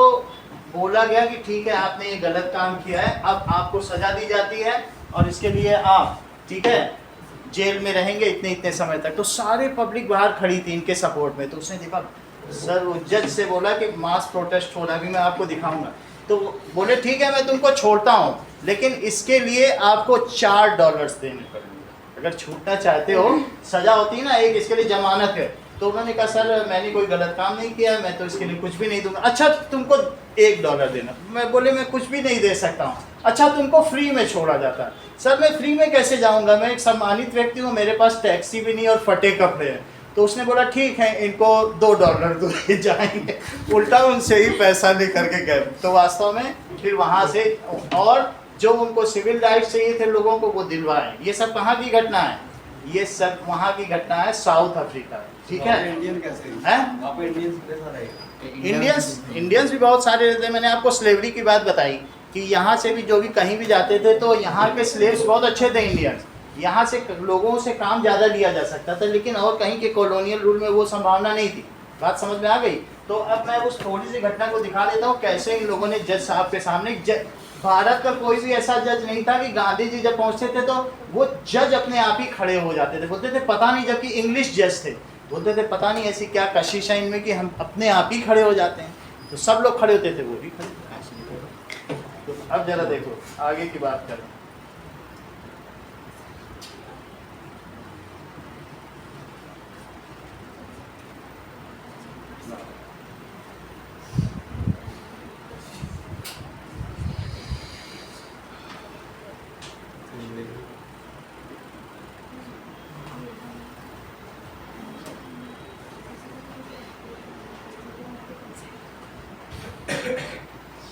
Speaker 1: बोला गया कि ठीक है आपने ये गलत काम किया है, अब आपको सजा दी जाती है और इसके लिए आप ठीक है जेल में रहेंगे इतने इतने समय तक। तो सारे पब्लिक बाहर खड़ी थी इनके सपोर्ट में। तो उसने देखा सर वो जज से बोला कि मास प्रोटेस्ट हो रहा है, अभी मैं आपको दिखाऊंगा। तो बोले ठीक है मैं तुमको छोड़ता हूँ, लेकिन इसके लिए आपको $4 देने पड़ेंगे अगर छूटना चाहते हो। सजा होती है ना एक, इसके लिए जमानत है। तो उन्होंने कहा सर मैंने कोई गलत काम नहीं किया है, मैं तो इसके लिए कुछ भी नहीं दूंगा। अच्छा तुमको $1 देना। मैं बोले मैं कुछ भी नहीं दे सकता हूँ। अच्छा तुमको फ्री में छोड़ा जाता है। सर मैं फ्री में कैसे जाऊँगा, मैं एक सम्मानित व्यक्ति हूँ, मेरे पास टैक्सी भी नहीं और फटे कपड़े हैं। तो उसने बोला ठीक है, इनको $2 दो, ये जाएंगे। उल्टा उनसे ही पैसा लेकर के गए। तो वास्तव में फिर वहाँ से और जो उनको सिविल राइट्स चाहिए थे लोगों को, वो दिलवाए। ये सब कहाँ की घटना है? ये सब वहाँ की घटना है, साउथ अफ्रीका। ठीक है,
Speaker 2: इंडियन कैसे
Speaker 1: हैं?
Speaker 2: वहाँ पे इंडियंस कितने सारे हैं?
Speaker 1: इंडियंस भी बहुत सारे रहते हैं। मैंने आपको स्लेवरी की बात बताई कि यहाँ से भी जो भी कहीं भी जाते थे तो यहाँ के स्लेव्स बहुत अच्छे थे इंडियंस। यहाँ से लोगों से काम ज़्यादा लिया जा सकता था, लेकिन और कहीं के कॉलोनियल रूल में वो संभावना नहीं थी। बात समझ में आ गई? तो अब मैं उस थोड़ी सी घटना को दिखा देता हूँ कैसे इन लोगों ने जज साहब के सामने, भारत का कोई भी ऐसा जज नहीं था कि गांधी जी जब पहुँचते थे तो वो जज अपने आप ही खड़े हो जाते थे, बोलते थे पता नहीं, जबकि इंग्लिश जज थे, बोलते थे पता नहीं ऐसी क्या कशिश है इनमें कि हम अपने आप ही खड़े हो जाते हैं। तो सब लोग खड़े होते थे, वो भी खड़े। तो अब जरा देखो आगे की बात करें।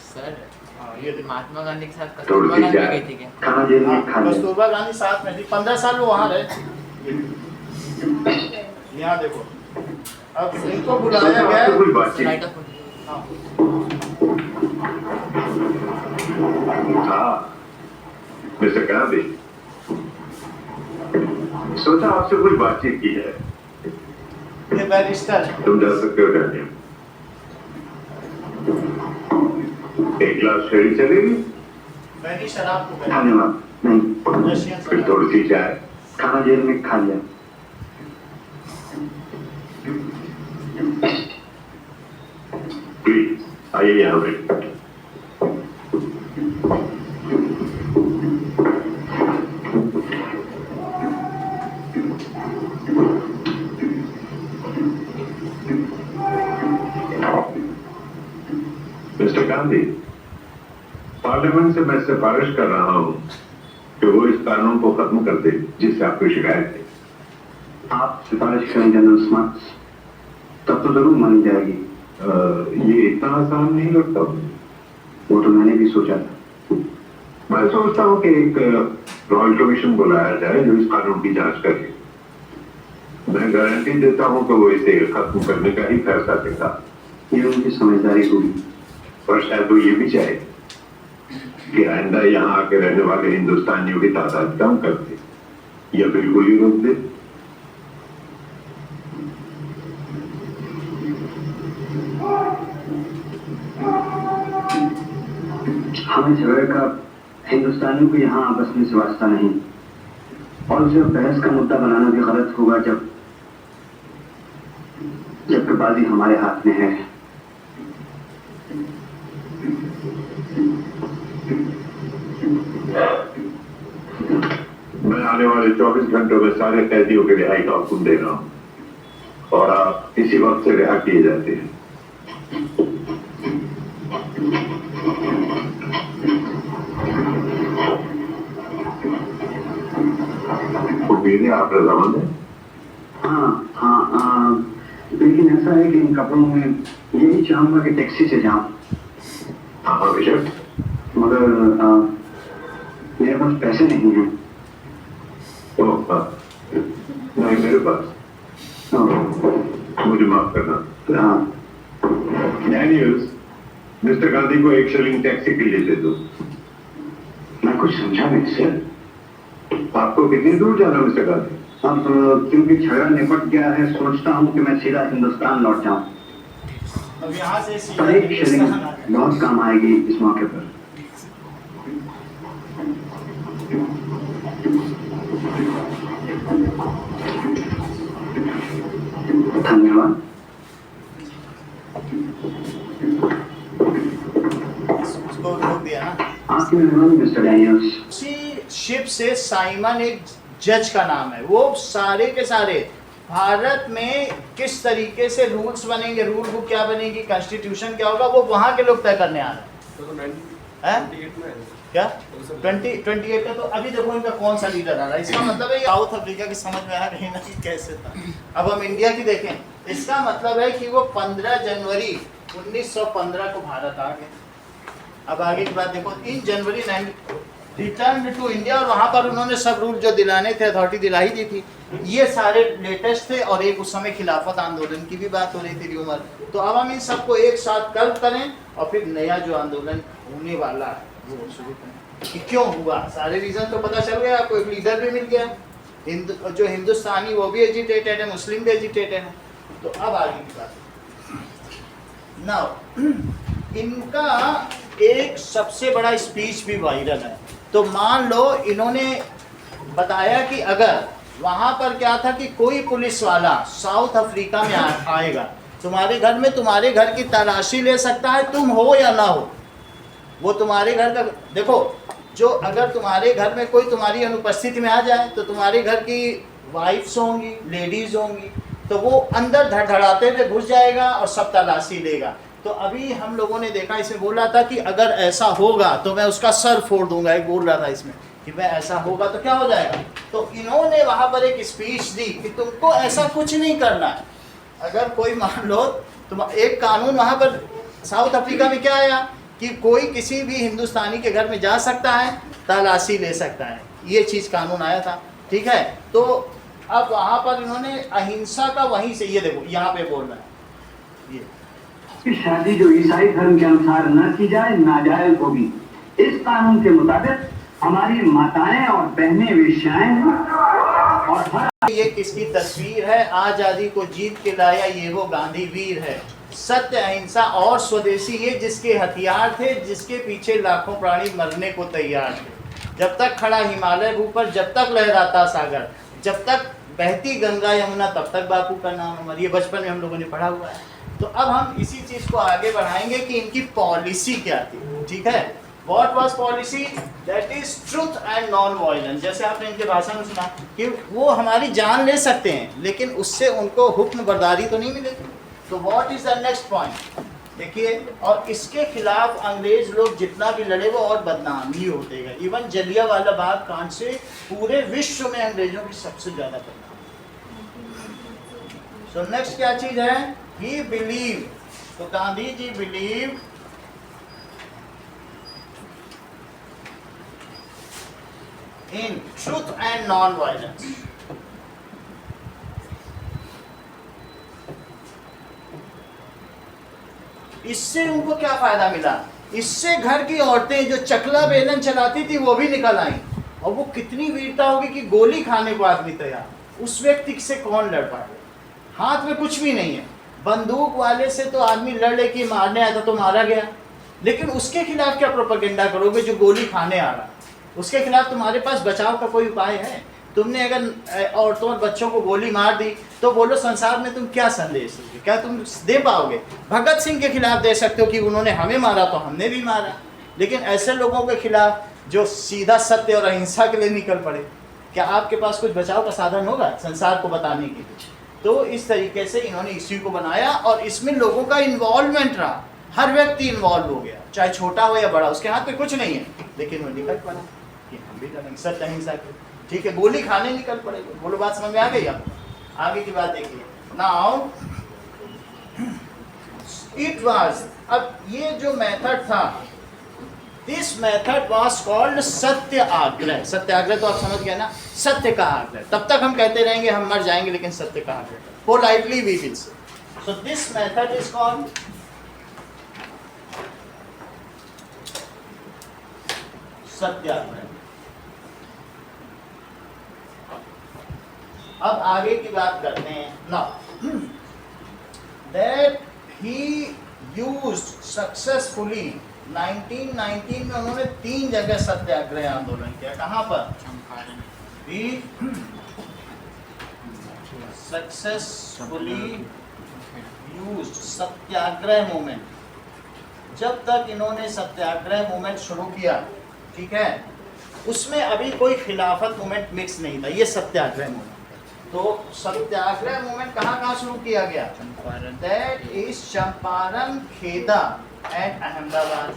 Speaker 3: सर
Speaker 1: ये देखो।
Speaker 3: महात्मा गांधी के साथ
Speaker 7: थोड़ी
Speaker 3: कस्तूरबा
Speaker 7: सी
Speaker 3: गांधी
Speaker 7: चाय
Speaker 3: गई थी क्या?
Speaker 7: कहाँ जेल में खा लिया
Speaker 1: कस्तूरबा गांधी साथ में थी, 15 साल वो वहाँ रहे। यहाँ देखो, अब इनको बुलाया
Speaker 6: सोचा
Speaker 1: गया।
Speaker 6: आपसे कोई बातचीत
Speaker 3: राइट ऑफ
Speaker 1: हाँ,
Speaker 6: हाँ मिस्टर गांधी, सोचा आपसे कोई बातचीत की है।
Speaker 1: ये बैरिस्टर है।
Speaker 6: तुम जा सकते हो डैनियल। एक गिलास शेरी चलेगी?
Speaker 1: बैरी शराब को कहते
Speaker 7: धन्यवाद नहीं
Speaker 1: हैं, रशियन
Speaker 6: फिर
Speaker 1: शराब।
Speaker 6: थोड़ी सी चाय।
Speaker 7: खाना जेल में खा लिया
Speaker 6: प्लीज आइए यहाँ पे। मिस्टर गांधी, पार्लियामेंट से मैं सिफारिश कर रहा हूँ कि वो इस कानून को खत्म कर दे जिससे आपको शिकायत थी।
Speaker 7: आप सिफारिश करें जनरल स्मार्ट्स, तब तो जरूर मानी जाएगी।
Speaker 6: ये इतना आसान नहीं लगता।
Speaker 7: वो तो मैंने भी सोचा था।
Speaker 6: मैं सोचता हूँ कि एक रॉयल कमीशन बुलाया जाए जो इस कानून की जांच करे। मैं गारंटी देता हूँ कि वो इसे खत्म करने का ही फैसला देगा।
Speaker 7: ये उनकी समझदारी होगी।
Speaker 6: और शायद वो ये भी चाहे कि आइंदा यहाँ आके रहने वाले हिंदुस्तानियों की तादाद कम कर दे या बिल्कुल ही रोक दे।
Speaker 7: हमें झगड़े का हिंदुस्तानियों को यहाँ आपस में से वास्ता नहीं, और उसे बहस का मुद्दा बनाना भी गलत होगा जबकि बाजी हमारे हाथ में है।
Speaker 6: मैं आने वाले 24 घंटों में सारे कैदियों के रिहाई का हुक्म दे रहा हूँ और आप इसी वक्त से रिहा किए जाते हैं। उम्मीद है आप रजामंद हैं?
Speaker 7: हाँ, लेकिन ऐसा है कि इन कपड़ों में यही चाहूंगा कि टैक्सी से जाऊं,
Speaker 6: हाँ बेशक।
Speaker 7: मगर मेरे पास पैसे नहीं हैं।
Speaker 6: ओह हाँ, नहीं मेरे पास। मुझे माफ करना।
Speaker 7: हाँ,
Speaker 6: डैनियल्स, मिस्टर गांधी को 1 शिलिंग टैक्सी के लिए दे दो।
Speaker 7: मैं कुछ समझा नहीं सर।
Speaker 6: आपको कितनी दूर जाना मिस्टर गांधी?
Speaker 7: अब क्योंकि झगड़ा निपट गया है, सोचता हूँ कि मैं सीधा हिंदुस्तान लौट जाऊं।
Speaker 1: अब यहाँ से सीधा
Speaker 7: पर 1 शिलिंग
Speaker 1: हिंदुस्तान आ गया।
Speaker 7: बहुत काम आएगी इस मौके पर। धन्यवाद।
Speaker 1: उसको रोक दिया ना।
Speaker 7: आपकी मेहरबानी मिस्टर डैनियल्स।
Speaker 1: उसी शिप से साइमन एक जज का नाम है, वो सारे के सारे भारत में किस तरीके से रूल्स बनेंगे, रूल बुक क्या बनेगी, कॉन्स्टिट्यूशन क्या होगा, वो वहाँ के लोग तय करने आ रहे हैं।
Speaker 2: तो
Speaker 1: हैं?
Speaker 2: 98 में है।
Speaker 1: क्या 28 का। तो अभी देखो इनका कौन सा लीडर आ रहा है, इसका मतलब है साउथ अफ्रीका की समझ में आ रही ना कि कैसे था। अब हम इंडिया की देखें, इसका मतलब है कि वो 15 जनवरी 1915 को भारत आ गए। अब आगे की बात देखो, इन जनवरी रिटर्न टू इंडिया, और वहाँ पर उन्होंने सब रूल जो दिलाने थे अथॉरिटी दिला ही दी थी। ये सारे लेटेस्ट थे, और एक उस समय खिलाफत आंदोलन की भी बात हो रही थी र्यूमर। तो अब हम इन सबको एक साथ कल करें और फिर नया जो आंदोलन होने वाला है वो शुरू करें कि क्यों हुआ। सारे रीजन तो पता चल गया आपको, एक लीडर भी मिल गया, जो हिंदुस्तानी वो भी एजिटेटेड है, मुस्लिम भी एजिटेटेड है। तो अब आगे की बात, नाउ इनका एक सबसे बड़ा स्पीच भी वायरल है। तो मान लो इन्होंने बताया कि अगर वहां पर क्या था कि कोई पुलिस वाला साउथ अफ्रीका में आएगा, तुम्हारे घर में तुम्हारे घर की तलाशी ले सकता है, तुम हो या ना हो। वो तुम्हारे घर का देखो, जो अगर तुम्हारे घर में कोई तुम्हारी अनुपस्थिति में आ जाए तो तुम्हारे घर की वाइफ्स होंगी, लेडीज होंगी, तो वो अंदर धड़धड़ाते हुए घुस जाएगा और सब तलाशी लेगा। तो अभी हम लोगों ने देखा, इसमें बोला था कि अगर ऐसा होगा तो मैं उसका सर फोड़ दूंगा। एक बोल रहा था इसमें कि मैं ऐसा होगा तो क्या हो जाएगा। तो इन्होंने वहां पर एक स्पीच दी कि तुमको ऐसा कुछ नहीं करना है। अगर कोई मान लो तुम एक कानून वहां पर साउथ अफ्रीका में क्या आया कि कोई किसी भी हिंदुस्तानी के घर में जा सकता है, तलाशी ले सकता है, ये चीज़ कानून आया था, ठीक है। तो अब वहाँ पर इन्होंने अहिंसा का वहीं से, ये देखो यहाँ पे बोल रहा है ये
Speaker 7: शादी जो ईसाई धर्म के अनुसार न की जाए नाजायज होगी। इस कानून के मुताबिक हमारी माताएं और बहनें वेश्याएं हैं और हर
Speaker 1: ये किसकी तस्वीर है, आजादी को जीत के लाया ये वो गांधी वीर है, सत्य अहिंसा और स्वदेशी, ये जिसके हथियार थे, जिसके पीछे लाखों प्राणी मरने को तैयार थे। जब तक खड़ा हिमालय भू पर, जब तक लहराता सागर, जब तक बहती गंगा यमुना, तब तक बापू का नाम अमर। ये बचपन में हम लोगों ने पढ़ा हुआ है। तो अब हम इसी चीज़ को आगे बढ़ाएंगे कि इनकी पॉलिसी क्या थी, ठीक है। What was policy? That is truth and non-violence। जैसे आपने इनके भाषण में सुना कि वो हमारी जान ले सकते हैं, लेकिन उससे उनको हुक्म बर्दारी तो नहीं मिलेगी। तो what is the next point? देखिए, और इसके खिलाफ अंग्रेज लोग जितना भी लड़े वो और बदनाम ही होते गए। इवन जलियांवाला बाग कांड से पूरे विश्व में अंग्रेजों की सबसे ज़्यादा बदनाम। सो नेक्स्ट क्या चीज़ है? He believed, तो गांधी जी believe in truth and non-violence। इससे उनको क्या फायदा मिला? इससे घर की औरतें जो चकला बेलन चलाती थी वो भी निकल आई। और वो कितनी वीरता होगी कि गोली खाने को आदमी तैयार, उस व्यक्ति से कौन लड़ पाए? हाथ में कुछ भी नहीं है, बंदूक वाले से तो आदमी लड़ ले कि मारने आया था तो मारा गया, लेकिन उसके खिलाफ क्या प्रोपेगेंडा करोगे जो गोली खाने आ रहा? उसके खिलाफ तुम्हारे पास बचाव का कोई उपाय है? तुमने अगर औरतों और बच्चों को गोली मार दी तो बोलो संसार में तुम क्या संदेश दोगे? क्या तुम दे पाओगे? भगत सिंह के खिलाफ दे सकते हो कि उन्होंने हमें मारा तो हमने भी मारा, लेकिन ऐसे लोगों के खिलाफ जो सीधा सत्य और अहिंसा के लिए निकल पड़े, क्या आपके पास कुछ बचाव का साधन होगा संसार को बताने के लिए? तो इस तरीके से इन्होंने इश्यू को बनाया और इसमें लोगों का इन्वॉल्वमेंट रहा। हर व्यक्ति इन्वॉल्व हो गया, चाहे छोटा हो या बड़ा, उसके हाथ में कुछ नहीं है, लेकिन वो निकल पड़ा कि हम भी करेंगे सत्य अहिंसा के, ठीक है। गोली खाने निकल पड़े। बोलो बात समझ में आ गई? आप आगे की बात देखिए। नाउ इट वाज, अब ये जो मेथड था, दिस मेथड वाज कॉल्ड सत्याग्रह। सत्याग्रह तो आप समझ गए ना, सत्य का आग्रह। तब तक हम कहते रहेंगे हम मर जाएंगे, लेकिन सत्य का आग्रह, politely we will say. So this method is called satyagraha. अब आगे की बात करते हैं। Now that he used successfully 1919 में उन्होंने 3 जगह सत्याग्रह आंदोलन किया। कहाँ पर? चंपारण। ही सक्सेसफुली यूज्ड सत्याग्रह मूवमेंट। जब तक इन्होंने सत्याग्रह मूवमेंट शुरू किया, ठीक है, उसमें अभी कोई खिलाफत मूवमेंट मिक्स नहीं था, ये सत्याग्रह मूवमेंट। तो सत्याग्रह मूवमेंट कहाँ शुरू किया गया? Champaran. That is Champaran, Kheda and Ahmedabad.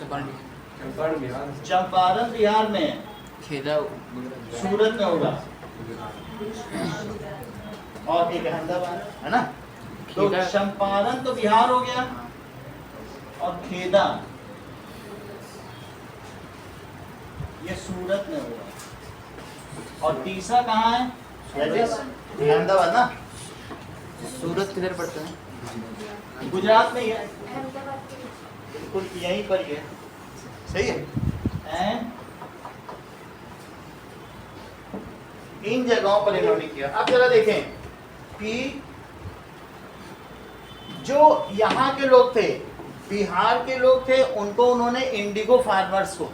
Speaker 2: Champaran Bihar
Speaker 1: Champaran Bihar में है,
Speaker 3: खेदा
Speaker 1: सूरत में होगा, और एक अहमदाबाद है ना। तो
Speaker 3: खेदा-
Speaker 1: चंपारण तो बिहार हो गया, और खेदा ये सूरत में होगा, और तीसरा कहाँ है? अहमदाबाद ना,
Speaker 3: सूरत किधर पड़ता है?
Speaker 1: गुजरात में ही है,
Speaker 4: अहमदाबाद के
Speaker 1: बिल्कुल यहीं पर ही है, सही है। एंड इन जगहों पर इन्होंने किया। अब जरा देखें कि जो यहाँ के लोग थे, बिहार के लोग थे, उनको उन्होंने इंडिगो फार्मर्स को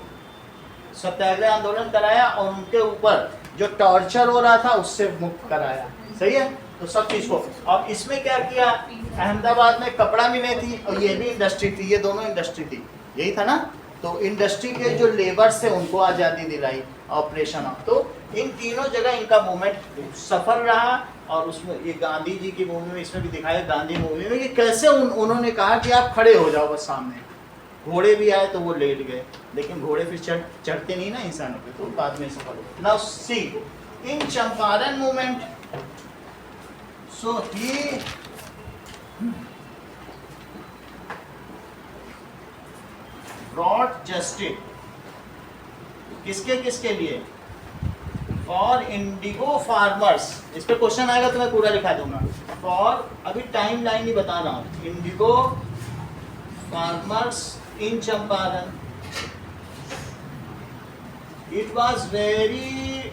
Speaker 1: सत्याग्रह आंदोलन कराया, और उनके ऊपर जो टॉर्चर हो रहा था उससे मुक्त कराया, सही है। तो सब चीज को, और इसमें क्या किया, अहमदाबाद में कपड़ा मिले थी, और ये भी इंडस्ट्री थी, ये दोनों इंडस्ट्री थी, यही था ना। तो इंडस्ट्री के जो लेबर्स थे उनको आज़ादी दिलाई, ऑपरेशन ऑफ। तो इन तीनों जगह इनका मूवमेंट सफल रहा, और उसमें ये गांधी जी की मूवी में, इसमें भी दिखाया गांधी मूवी में कि कैसे उन्होंने कहा कि आप खड़े हो जाओ बस सामने। घोड़े भी आए तो वो लेट गए, लेकिन घोड़े फिर चढ़ते नहीं ना इंसानों पे, तो बाद में सफल हो। Now see in Champaran movement, so he brought justice किसके किसके लिए? For Indigo farmers. इस पे क्वेश्चन आएगा तो मैं पूरा लिखा दूंगा। फॉर, अभी टाइम लाइन नहीं बता रहा हूँ। Indigo farmers in Champaran. It was very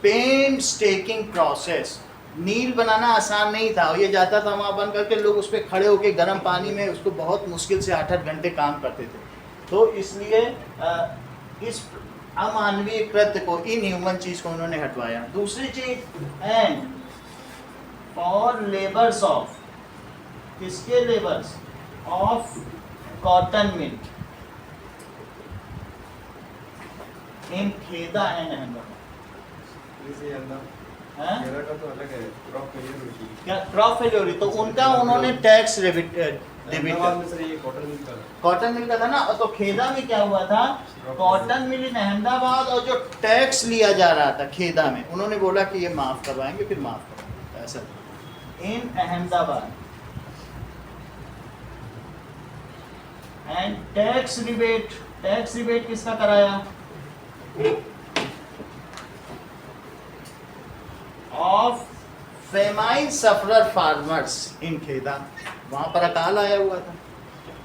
Speaker 1: painstaking process. नील बनाना आसान नहीं था, ये जाता था वहाँ बन करके, लोग उस पर खड़े होकर गर्म पानी में उसको बहुत मुश्किल से 8-8 घंटे काम करते थे। तो इसलिए इस अमानवीय कृत्य को, इनह्यूमन चीज को उन्होंने हटवाया। दूसरी चीज, एंड फॉर लेबर्स ऑफ, किसके labours? Of cotton mill in Kheda and Ahmedabad.
Speaker 2: इसे अंदर
Speaker 1: हैं?
Speaker 2: खेदा का तो अलग है, क्रॉप फेलियर हुई थी।
Speaker 1: क्या क्रॉप फेलियर हुई, तो उनका उन्होंने टैक्स डेबिट
Speaker 2: अहमदाबाद में सर ये कॉटन मिल का
Speaker 1: कॉटन मिल का था ना। तो खेदा में क्या हुआ था, कॉटन मिल इन अहमदाबाद, और जो टैक्स लिया जा रहा था खेदा में, उन्होंने बोला कि ये माफ करवाएंगे, फिर माफ करवाएंगे, ऐसा in Ahmedabad. And tax rebate किसका कराया? Of famine sufferer farmers in Kheda. वहां पर अकाल आया हुआ था,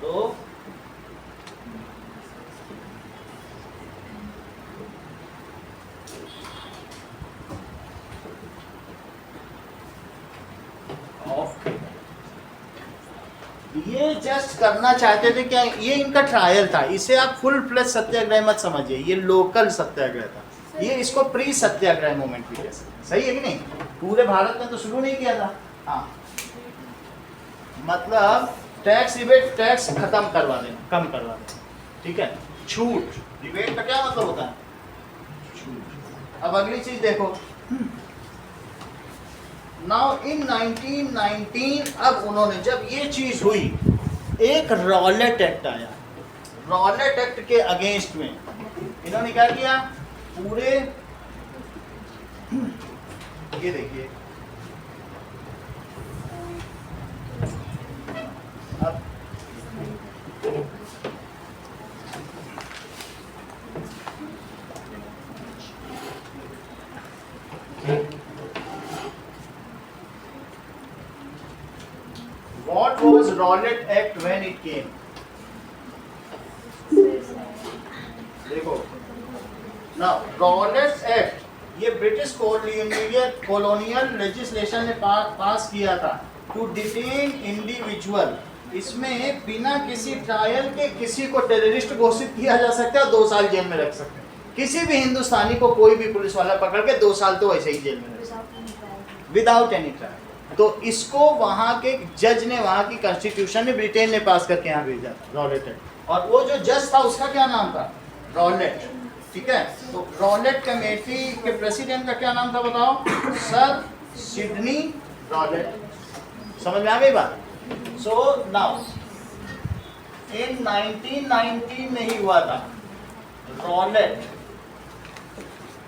Speaker 1: तो ऑफ ये जस्ट करना चाहते थे क्या, ये इनका ट्रायल था। इसे आप फुल फ्लेज सत्याग्रह मत समझिए, ये लोकल सत्याग्रह था। ये इसको प्री सत्याग्रह मूवमेंट भी कह सकते हैं, सही है कि नहीं? पूरे भारत में तो शुरू नहीं किया था। हाँ, मतलब टैक्स रिबेट, टैक्स खत्म करवा देना, कम करवा देना, ठीक है। छूट, रिबेट का क्या मतलब होता है? छूट। अब अगली चीज देखो, नाउ इन 1919, अब उन्होंने, जब ये चीज हुई, एक रॉलेट एक्ट आया। रॉलेट एक्ट के अगेंस्ट में इन्होंने क्या किया, पूरे, ये देखिए, अब what was Rowlatt Act when it came? देखो, now Rowlatt Act ये ब्रिटिश कॉलोनियल लेजिस्लेशन ने पास किया था टू डिटेन इंडिविजुअल। इसमें बिना किसी ट्रायल के किसी को टेररिस्ट घोषित किया जा सकता है, 2 साल जेल में रख सकते हैं। किसी भी हिंदुस्तानी को कोई भी पुलिस वाला पकड़ के 2 साल तो ऐसे ही जेल में रख सकते हैं, विदाउट एनी ट्रायल। तो इसको वहाँ के जज ने, वहाँ की कॉन्स्टिट्यूशन ने, ब्रिटेन ने पास करके यहाँ भेजा रॉलेट एक्ट। और वो जो जज था उसका क्या नाम था? रॉलेट, ठीक है। तो रॉलेट कमेटी के प्रेसिडेंट का क्या नाम था बताओ? Sir Sydney Rowlatt. समझ में आ गई बात? सो नाउ इन 1919 में ही हुआ था। Rowlatt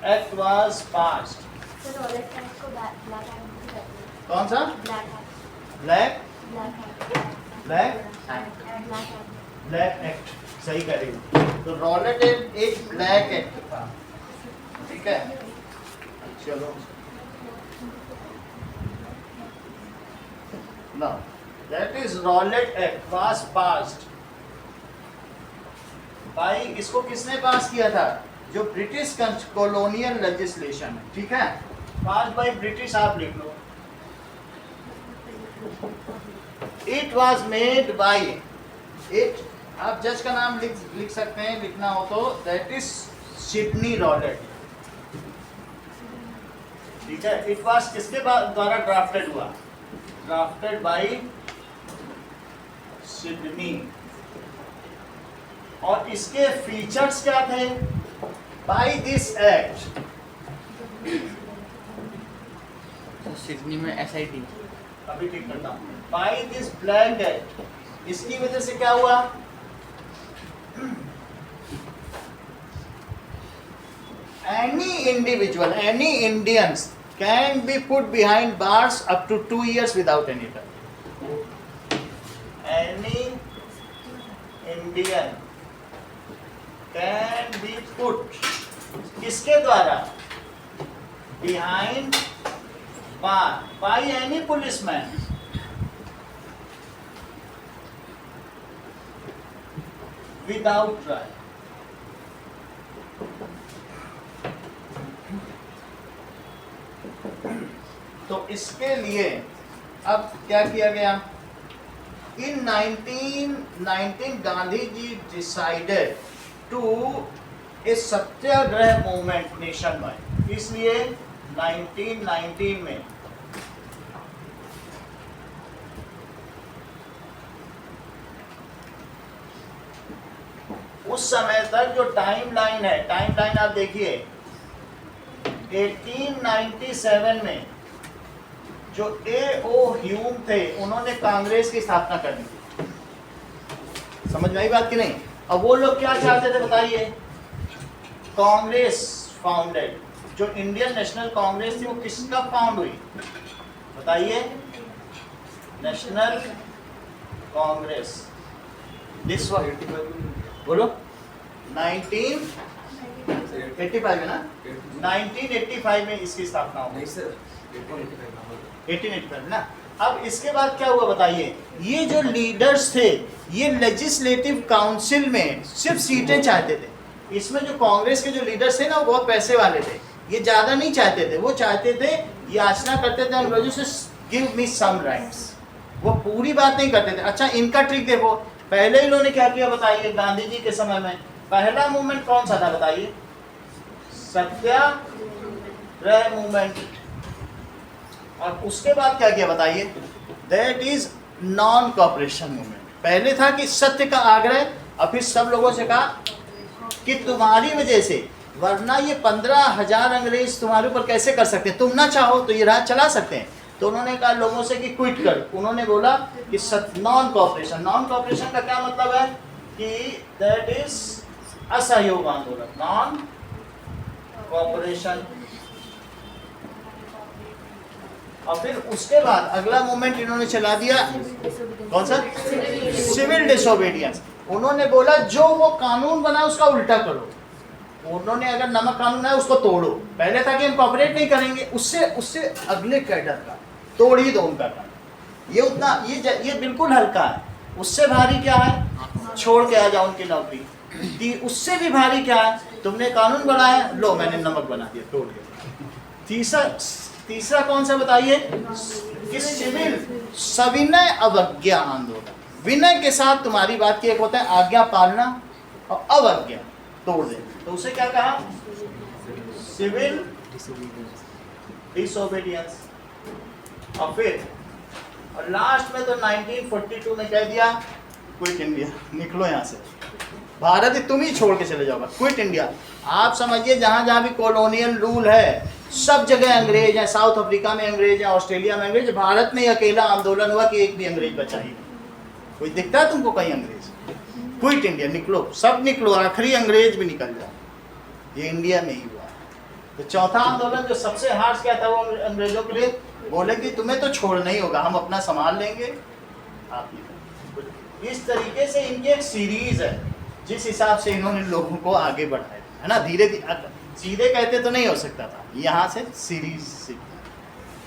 Speaker 1: act was passed.
Speaker 4: तो रॉलेट एक्ट को ब्लैक एक्ट भी कहते हैं।
Speaker 1: कौन सा?
Speaker 4: Black act.
Speaker 1: Black
Speaker 4: black act.
Speaker 1: Black
Speaker 4: black act.
Speaker 1: Black act, सही कह रही हो। तो रॉलेट एक ब्लैक एक्ट था, ठीक है। चलो now that is Rowlatt Act was passed by, इसको किसने पास किया था? जो ब्रिटिश कॉलोनियल लेजिस्लेशन है, ठीक है, पास बाय ब्रिटिश, आप लिख लो। It was made by it, आप जज का नाम लिख सकते हैं, लिखना हो तो, दैट इज सिडनी रॉलेट, ठीक है। इट वाज किसके द्वारा ड्राफ्टेड हुआ? Drafted bye Sydney. और इसके फीचर्स क्या थे? बाय दिस एक्ट,
Speaker 3: तो सिडनी में SIT।
Speaker 1: अभी ठीक करता हूं, बाय दिस ब्लैक एक्ट, इसकी वजह से क्या हुआ? Any individual, any Indians can be put behind bars up to 2 years without any trial. Any Indian can be put, किसके द्वारा? Behind bar by any policeman without trial. तो इसके लिए अब क्या किया गया? In 1919 Gandhi ji decided to a satyagraha movement nationwide. इसलिए 1919 में उस समय तक जो टाइम लाइन है, टाइम लाइन आप देखिए, 1897 में जो A.O. ह्यूम थे, उन्होंने कांग्रेस की स्थापना कर दी। समझ में आई बात कि नहीं? अब वो लोग क्या चाहते थे बताइए? कांग्रेस फाउंडेड, जो इंडियन नेशनल कांग्रेस थी वो किसका फाउंड हुई बताइए? नेशनल कांग्रेस। दिस बोलो 1985 में ना, 1985 में इसकी स्थापना हुई। 1885 ना। अब इसके बाद क्या हुआ बताइए? ये जो लीडर्स थे, ये लेजिस्लेटिव काउंसिल में सिर्फ सीटें चाहते थे। इसमें जो कांग्रेस के जो लीडर्स थे ना, वो बहुत पैसे वाले थे, ये ज्यादा नहीं चाहते थे। वो चाहते थे, याचना करते थे अंग्रेजों से, गिव मी सम राइट्स। वो पूरी बात नहीं करते थे। अच्छा, इनका ट्रिक देखो, पहले इन्होंने क्या किया बताइए? गांधी जी के समय में पहला मूवमेंट कौन सा था बताइए? सत्याग्रह मूवमेंट। और उसके बाद क्या किया बताइए? That is non cooperation movement. पहले था कि सत्य का आग्रह, और फिर सब लोगों से कहा कि तुम्हारी वजह से, वरना ये 15,000 अंग्रेज तुम्हारे ऊपर कैसे कर सकते हैं? तुम ना चाहो तो ये राज चला सकते हैं। तो उन्होंने कहा लोगों से कि क्विट कर। उन्होंने बोला कि नॉन कॉपरेशन। नॉन कॉपरेशन का क्या मतलब है? कि दैट इज असहयोग आंदोलन, नॉन कॉपरेशन। और फिर उसके बाद अगला मूवमेंट इन्होंने चला दिया, कौन सा? Civil disobedience. उन्होंने बोला जो वो कानून बना उसका उल्टा करो। उन्होंने अगर नमक कानून है उसको तोड़ो। पहले था कि हम कॉपरेट नहीं करेंगे, उससे अगले कैडर का तोड़ ही दो उनका काम। ये उतना ये बिल्कुल हल्का है। उससे भारी क्या है? छोड़ के आ जाओ उनकी नौकरी। उससे भी भारी क्या है? तुमने कानून बनाया, लो मैंने नमक बना दिया तोड़ के। तीसरा कौन सा बताइए? कि सिविल सविनय अवज्ञा आंदोलन। विनय के साथ तुम्हारी बात की एक होता है आज्ञा पालना, और अवज्ञा तोड़ दे। तो उसे क्या कहा? Civil disobedience. और फिर और लास्ट में तो 1942 में कह दिया क्विट इंडिया, निकलो यहाँ से, भारत तुम ही छोड़ के चले जाओगे, क्विट इंडिया। आप समझिए जहाँ जहाँ भी कॉलोनियल रूल है सब जगह अंग्रेज हैं। साउथ अफ्रीका में अंग्रेज हैं, ऑस्ट्रेलिया में अंग्रेज। भारत में अकेला आंदोलन हुआ कि एक भी अंग्रेज बचा ही नहीं। कोई दिखता है तुमको कहीं अंग्रेज? क्विट इंडिया, निकलो सब निकलो, आखिरी अंग्रेज भी निकल जाए। ये इंडिया में ही हुआ। तो चौथा आंदोलन जो सबसे हार्श क्या था, वो अंग्रेजों के लिए बोले कि तुम्हें तो छोड़ना ही होगा, हम अपना संभाल लेंगे, आप नहीं। इस तरीके से इनकी एक सीरीज है जिस हिसाब से इन्होंने लोगों को आगे बढ़ाया है ना। धीरे धीरे सीधे कहते तो नहीं हो सकता था, यहाँ से सीरीज से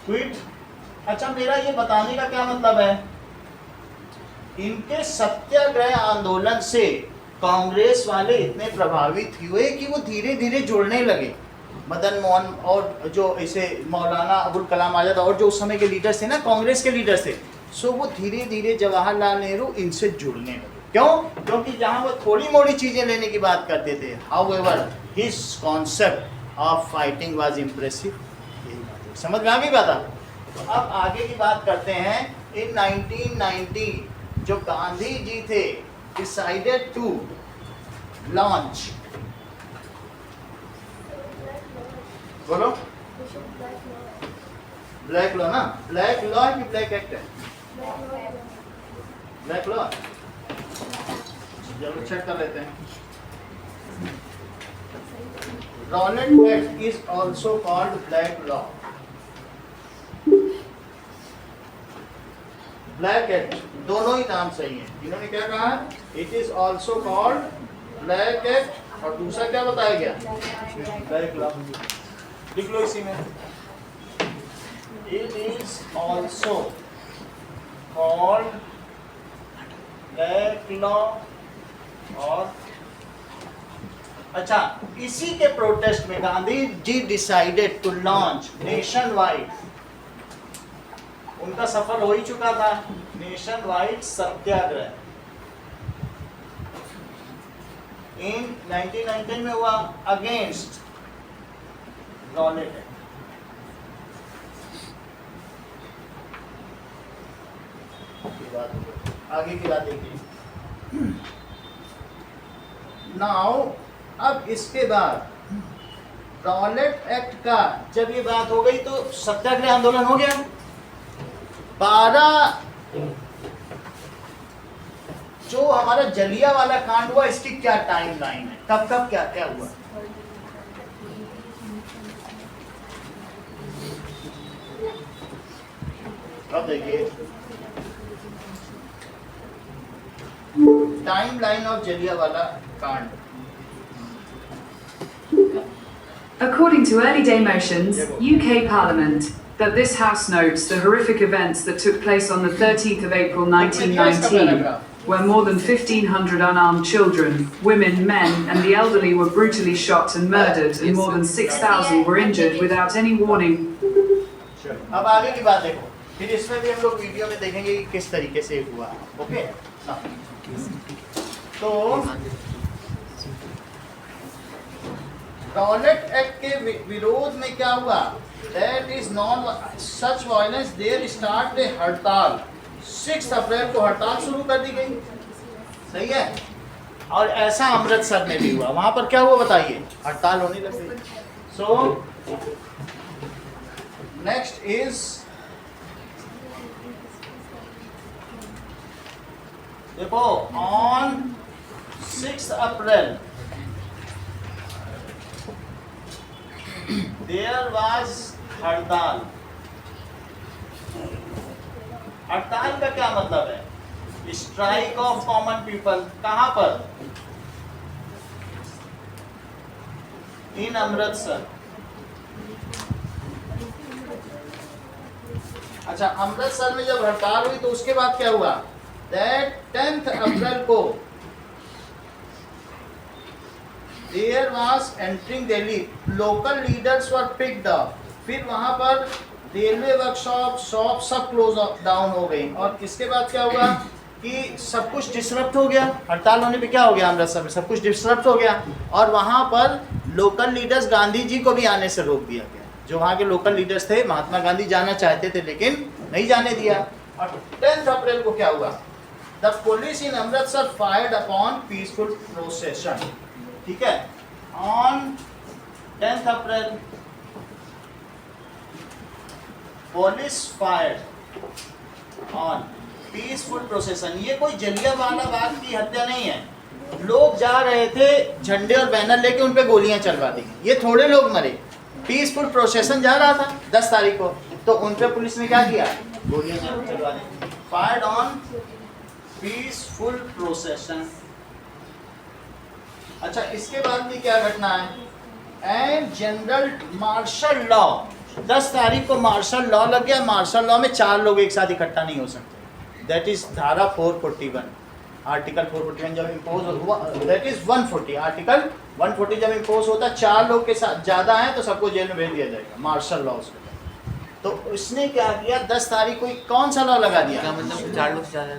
Speaker 1: क्विट। अच्छा, मेरा ये बताने का क्या मतलब है, इनके सत्याग्रह आंदोलन से कांग्रेस वाले इतने प्रभावित हुए कि वो धीरे धीरे जुड़ने लगे। मदन मोहन और जो ऐसे मौलाना अबुल कलाम आजाद और जो उस समय के लीडर्स थे ना, कांग्रेस के लीडर्स थे, सो वो धीरे धीरे जवाहरलाल नेहरू इनसे जुड़ने लगे। क्यों? क्योंकि जहाँ वो थोड़ी मोड़ी चीज़ें लेने की बात करते थे, however his concept of fighting was impressive. यही बात समझ में आ गई बात आपको? तो अब आगे की बात करते हैं। इन 1990 जो गांधी जी थे डिसाइडेड टू लॉन्च, बोलो ब्लैक लॉ ना, ब्लैक लॉ है कि ब्लैक एक्ट है? ब्लैक लॉ, जरूर चेक कर लेते हैं। Rowlatt act is also called black law. Black act, दोनों ही नाम सही है। इन्होंने क्या कहा, it is also called black act, और दूसरा क्या बताया गया, ब्लैक लॉ। लिख लो इसी में, it is also called black law. और अच्छा, इसी के प्रोटेस्ट में Gandhi ji decided to launch nationwide, उनका सफल हो ही चुका था, नेशन वाइड सत्याग्रह इन 1919 में हुआ अगेंस्ट रॉलेट एक्ट। आगे की बात देखिए। नाउ अब इसके बाद रॉलेट एक्ट का जब ये बात हो गई तो सत्याग्रह आंदोलन हो गया। 12 जो हमारा जलियांवाला कांड हुआ, इसकी क्या टाइम लाइन है, कब कब क्या क्या हुआ? अब देखिए टाइम लाइन ऑफ जलियांवाला कांड।
Speaker 8: According to early day motions, UK Parliament, that this House notes the horrific events that took place on the 13th of April 1919, where more than 1,500 unarmed children, women, men and the elderly were brutally shot and murdered, and more than 6,000 were injured without any warning.
Speaker 1: अब आगे की बात देखो, फिर इसमें भी हम लोग वीडियो में देखेंगे कि किस तरीके से हुआ। ओके, तो रॉलेट एक्ट के विरोध में क्या हुआ, that is non such violence there start a हड़ताल। 6 अप्रैल को हड़ताल शुरू कर दी गई, सही है। और ऐसा अमृतसर में भी हुआ, वहां पर क्या हुआ बताइए, हड़ताल होने लग गई। सो नेक्स्ट इज, देखो ऑन 6 अप्रैल देयर वाज हड़ताल। हड़ताल का क्या मतलब है, स्ट्राइक ऑफ कॉमन पीपल। कहां पर, इन अमृतसर। अच्छा, अमृतसर में जब हड़ताल हुई तो उसके बाद क्या हुआ, दैट 10th अप्रैल को there was entering Delhi, local leaders were picked up। फिर वहां पर रेलवे वर्कशॉप शॉप सब क्लोज डाउन हो गई। और इसके बाद क्या हुआ कि सब कुछ डिसरप्ट हो गया। हड़ताल होने पे क्या हो गया, अमृतसर में सब कुछ डिसरप्ट हो गया। और वहां पर लोकल लीडर्स, गांधी जी को भी आने से रोक दिया गया। जो वहाँ के लोकल लीडर्स थे, महात्मा गांधी जाना चाहते थे लेकिन नहीं जाने दिया। और 10th अप्रैल को क्या हुआ, the police in Amritsar fired upon peaceful procession. ठीक है, on 10th April police fired on peaceful procession. ये कोई जलियांवाला बाग की हत्या नहीं है, लोग जा रहे थे झंडे और बैनर लेके, उन पे गोलियां चलवा दी। ये थोड़े लोग मरे, पीसफुल प्रोसेशन जा रहा था 10 तारीख को, तो उन पे पुलिस ने क्या किया, गोलियां चलवा दी। Fired on peaceful procession. अच्छा, इसके बाद भी क्या घटना है, एंड जनरल मार्शल लॉ। 10 तारीख को मार्शल लॉ लग गया। मार्शल लॉ में 4 लोग एक साथ इकट्ठा नहीं हो सकते, दैट इज धारा 441, आर्टिकल 441 जब इम्पोज हुआ, दैट इज 140, आर्टिकल 140 जब इम्पोज होता, 4 लोग के साथ ज़्यादा है तो सबको जेल में भेज दिया जाएगा, मार्शल लॉ उसको। तो उसने क्या किया, 10 तारीख को कौन सा लॉ लगा दिया,
Speaker 3: क्या मतलब 4 लोग से ज़्यादा?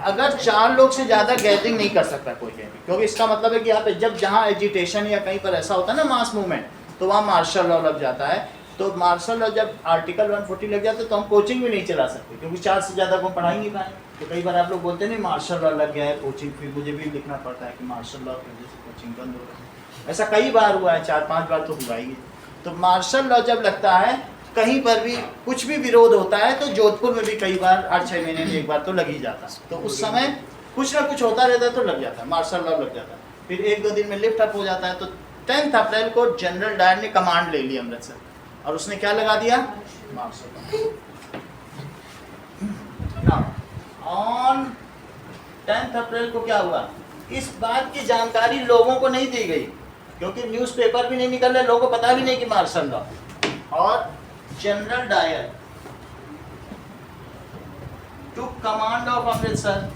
Speaker 1: अगर 4 लोग से ज़्यादा गैदरिंग नहीं कर सकता कोई कहीं भी, क्योंकि इसका मतलब है कि यहाँ पे जब जहाँ एजिटेशन या कहीं पर ऐसा होता है ना मास मूवमेंट, तो वहाँ मार्शल लॉ लग जाता है। तो मार्शल लॉ जब आर्टिकल 140 लग जाता है तो हम कोचिंग भी नहीं चला सकते, क्योंकि 4 से ज़्यादा को पढ़ा ही नहीं पाए। तो कई बार आप लोग बोलते नहीं मार्शल लॉ लग गया है कोचिंग, फिर मुझे भी लिखना पड़ता है कि मार्शल लॉ की वजह से कोचिंग बंद हो रहा है। ऐसा कई बार हुआ है, 4-5 बार तो हुआ ही है। तो मार्शल लॉ जब लगता है, कहीं पर भी कुछ भी विरोध होता है, तो जोधपुर में भी कई बार 8-6 महीने में एक बार तो लग ही जाता है। तो उस समय कुछ ना कुछ होता रहता है तो लग जाता है, मार्शल लॉ लग जाता है। फिर 1-2 दिन में लिफ्ट अप हो जाता है। तो 10 अप्रैल को जनरल डायर ने कमांड ले ली अमृतसर, और उसने क्या लगा दिया, मार्शल लॉ। ऑन 10 अप्रैल को क्या हुआ, इस बात की जानकारी लोगों को नहीं दी गई, क्योंकि न्यूज़पेपर भी नहीं निकल रहे, लोगों को पता भी नहीं कि मार्शल लॉ। और general Dyer took command of Amritsar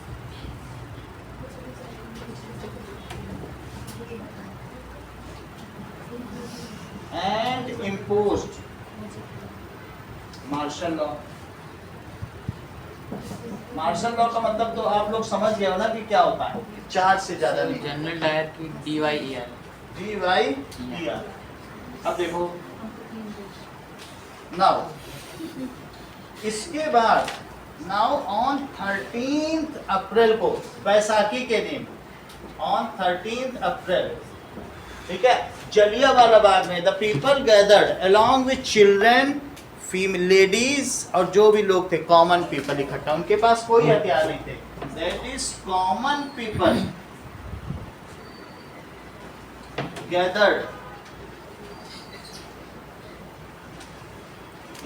Speaker 1: and imposed martial law। Martial law का मतलब तो आप लोग समझ गए हो ना कि क्या होता है, 4 से ज्यादा नहीं।
Speaker 3: जनरल डायर की DYER।
Speaker 1: DYER। अब देखो नाउ, इसके बाद नाउ ऑन 13 अप्रैल को, बैसाखी के दिन, ऑन 13 अप्रैल, ठीक है, जलियांवाला बाग में the people gathered along with children, female ladies, और जो भी लोग थे कॉमन पीपल इकट्ठा, उनके पास कोई हथियार नहीं थे, that is common people gathered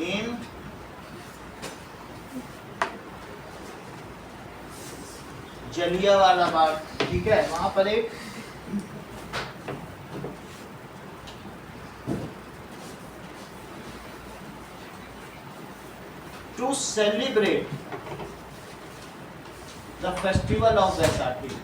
Speaker 1: in Jallianwala Bagh, ठीक है, वहां पर एक to celebrate the festival of Baisakhi.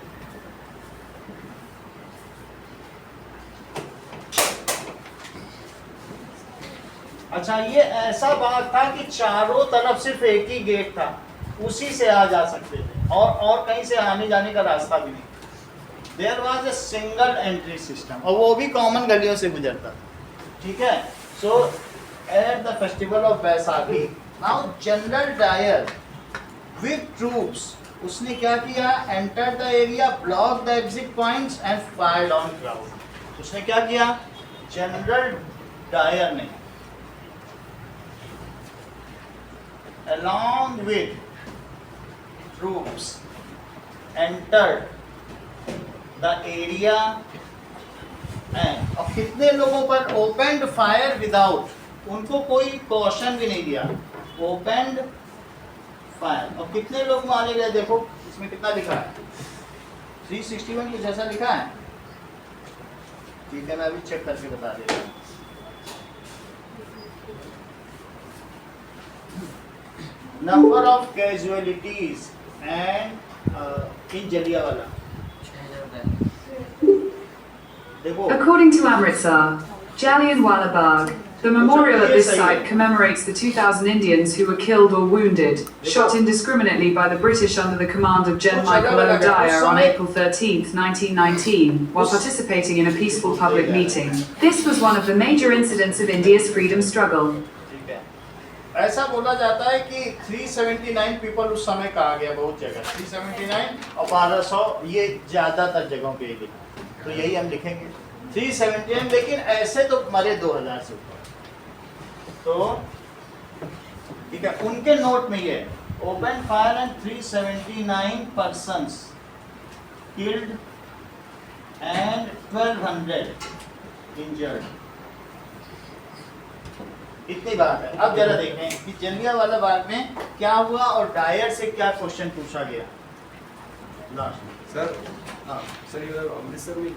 Speaker 1: अच्छा, ये ऐसा बाग था कि चारों तरफ सिर्फ एक ही गेट था, उसी से आ जा सकते थे, और कहीं से आने जाने का रास्ता भी नहीं। There was a single entry system, और वो भी कॉमन गलियों से गुजरता था, ठीक है। So at the festival of Baisakhi, now general Dyer with troops, उसने क्या किया, enter the area, block the exit points and fired on crowd. उसने क्या किया, जनरल डायर ने along with troops entered the area and, और कितने लोगों पर opened fire without, उनको कोई कॉशन भी नहीं दिया, opened fire, और कितने लोग मारे गए, देखो इसमें कितना लिखा है, 361 के जैसा लिखा है, ठीक है, मैं अभी चेक करके बता देता हूँ। Number of casualties and in Jallianwala, देखो,
Speaker 8: According to Amritsar, Jallianwala Bagh, the memorial at this site commemorates the 2,000 Indians who were killed or wounded, shot indiscriminately by the British under the command of Gen Michael O'Dyer on April 13, 1919, while participating in a peaceful public meeting. This was one of the major incidents of India's freedom struggle.
Speaker 1: ऐसा बोला जाता है कि 379 people उस समय कहा गया, बहुत जगह 379 और 1200, ये ज़्यादातर जगहों पे लिखा, तो यही हम लिखेंगे 379, लेकिन ऐसे तो मरे 2000 से ऊपर। तो ठीक है, उनके नोट में ये open fire and 379 persons killed and 1200 injured. इतनी बात है। अब जरा देखें कि जलियांवाला बाग में क्या हुआ और डायर से क्या क्वेश्चन पूछा गया लास्ट।
Speaker 2: सर
Speaker 1: हाँ
Speaker 2: सर ये अमृतसर में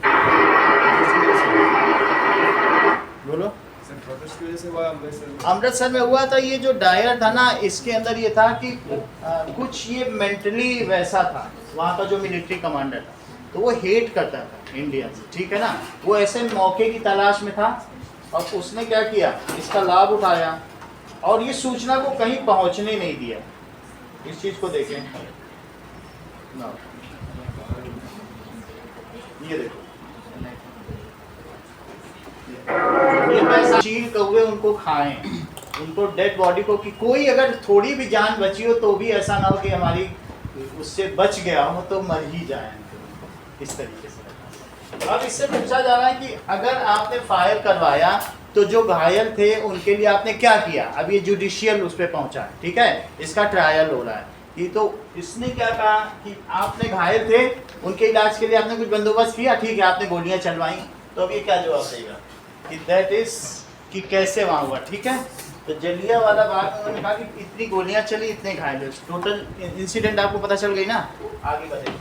Speaker 1: बोलो।
Speaker 2: सर प्रोटेस्ट की वजह से हुआ अमृतसर में।
Speaker 1: अमृतसर में हुआ था। ये जो डायर था ना, इसके अंदर ये था कि कुछ ये मेंटली वैसा था, वहाँ का जो मिलिट्री कमांडर था, तो वो हेट करता था इंडिया से, ठीक है ना। वो ऐसे मौके की तलाश में था और उसने क्या किया, इसका लाभ उठाया और ये सूचना को कहीं पहुँचने नहीं दिया। इस चीज़ को देखें ना, ये देखो, ये पैसा चील कौवे उनको खाएं, उनको डेड बॉडी को, कि कोई अगर थोड़ी भी जान बची हो तो भी ऐसा ना हो कि हमारी उससे बच गया हो तो मर ही जाए, इस तरीके से। अब इससे पूछा जा रहा है कि अगर आपने फायर करवाया तो जो घायल थे उनके लिए आपने क्या किया। अब ये जुडिशियल उस पर पहुंचा है, ठीक है, इसका ट्रायल हो रहा है। कि तो इसने क्या कहा कि आपने घायल थे, उनके इलाज के लिए आपने कुछ बंदोबस्त किया, ठीक है, आपने गोलियां चलवाई। तो अब ये क्या जवाब देगा कि दैट इज कि कैसे वहाँ हुआ, ठीक है। तो जलियांवाला बाग में उन्होंने कहा कि इतनी गोलियां चली, इतने घायल हुए, टोटल इंसिडेंट आपको पता चल गई ना। आगे बढ़े,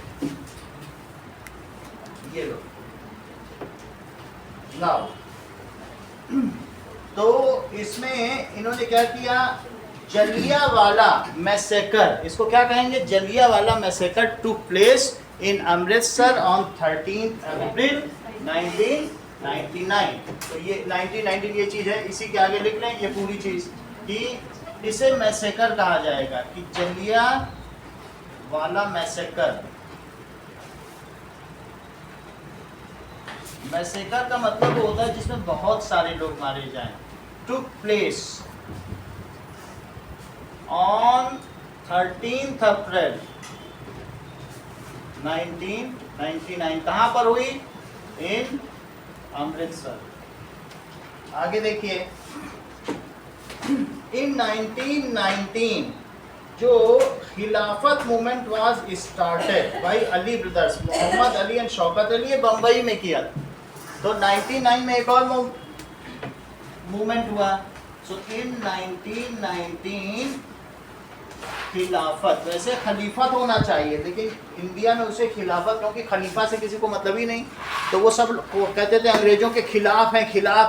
Speaker 1: ये लो नाउ। तो इसमें इन्होंने क्या किया, जलियांवाला मैसेकर, इसको क्या कहेंगे, Jallianwala massacre took place in Amritsar on 13 अप्रैल 1999। तो ये 1919 ये चीज़ है, इसी के आगे लिख लें ये पूरी चीज़ कि इसे मैसेकर कहा जाएगा, कि जलियांवाला मैसेकर। मैसेकर का मतलब होता है जिसमें बहुत सारे लोग मारे जाएं। टुक प्लेस ऑन 13 अप्रैल 1999। कहाँ पर हुई, इन अमृतसर। आगे देखिए, इन 1919 जो Khilafat movement was started by Ali brothers, Mohammad Ali and Shaukat Ali, Bombay में किया। तो 99 में एक और मूवमेंट हुआ। सो इन 1919 खिलाफत, वैसे खलीफत होना चाहिए लेकिन इंडिया में उसे खिलाफत, क्योंकि खलीफा से किसी को मतलब ही नहीं, तो वो सब वो कहते थे अंग्रेजों के खिलाफ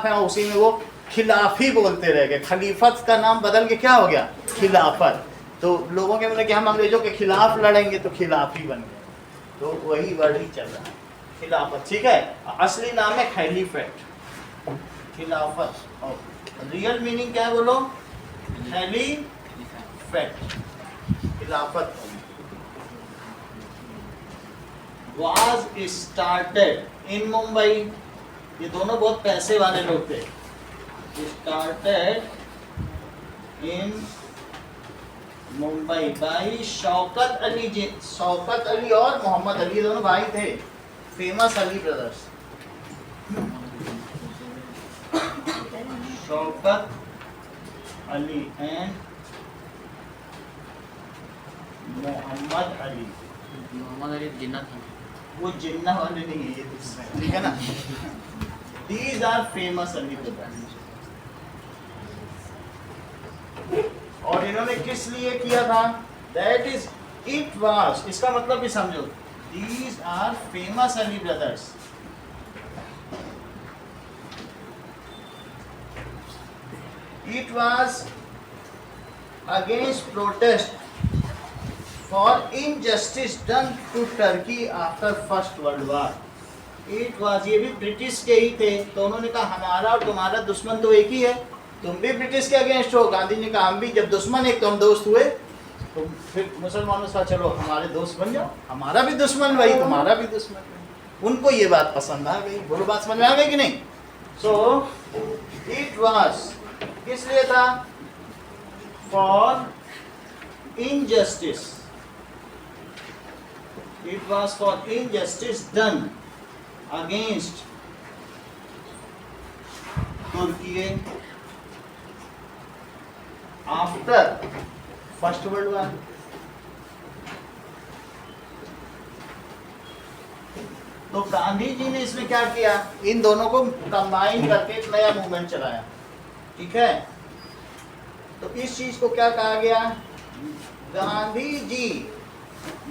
Speaker 1: हैं, उसी में वो खिलाफ ही बोलते रह गए। खलीफत का नाम बदल के क्या हो गया, खिलाफत। तो लोगों के मतलब कि हम अंग्रेजों के खिलाफ लड़ेंगे तो खिलाफ ही बन गए, तो वही वर्ड ही चल रहा है, खिलाफत, ठीक है। असली नाम है खलीफेट, खिलाफत। और रियल मीनिंग क्या है बोलो, खलीफेट, खिलाफत। वाज स्टार्टेड इन मुंबई, ये दोनों बहुत पैसे वाले लोग थे। Started in Mumbai by Shaukat Ali ji, Shaukat Ali और मोहम्मद अली, दोनों भाई थे, famous Ali brothers. Shaukat Ali and Mohammad Ali.
Speaker 3: Mohammad Ali Jinnah था,
Speaker 1: वो जिन्ना वाले नहीं है, ये दूसरे, ठीक है ना। These are famous Ali brothers. और इन्होंने किस लिए किया था, दैट इज इट वाज, इसका मतलब भी समझो, these are famous Ali brothers. It was against protest for injustice done to Turkey after first world war. It was, ये भी ब्रिटिश के ही थे, तो उन्होंने कहा हमारा और तुम्हारा दुश्मन तो एक ही है, तुम भी ब्रिटिश के अगेंस्ट हो। गांधी ने कहा हम भी, जब दुश्मन एक तो हम दोस्त हुए, तो फिर मुसलमानों से चलो हमारे दोस्त बन जाओ, हमारा भी दुश्मन भाई, तुम्हारा भी दुश्मन। उनको ये बात पसंद आ गई, बोलो बात समझ में आ गई कि नहीं। सो इट वाज किस लिए था, for injustice, it was for injustice done against Turkey after first world war. तो गांधी जी ने इसमें क्या किया, इन दोनों को कंबाइन करके एक नया मूवमेंट चलाया, ठीक है। तो इस चीज को क्या कहा गया, गांधी जी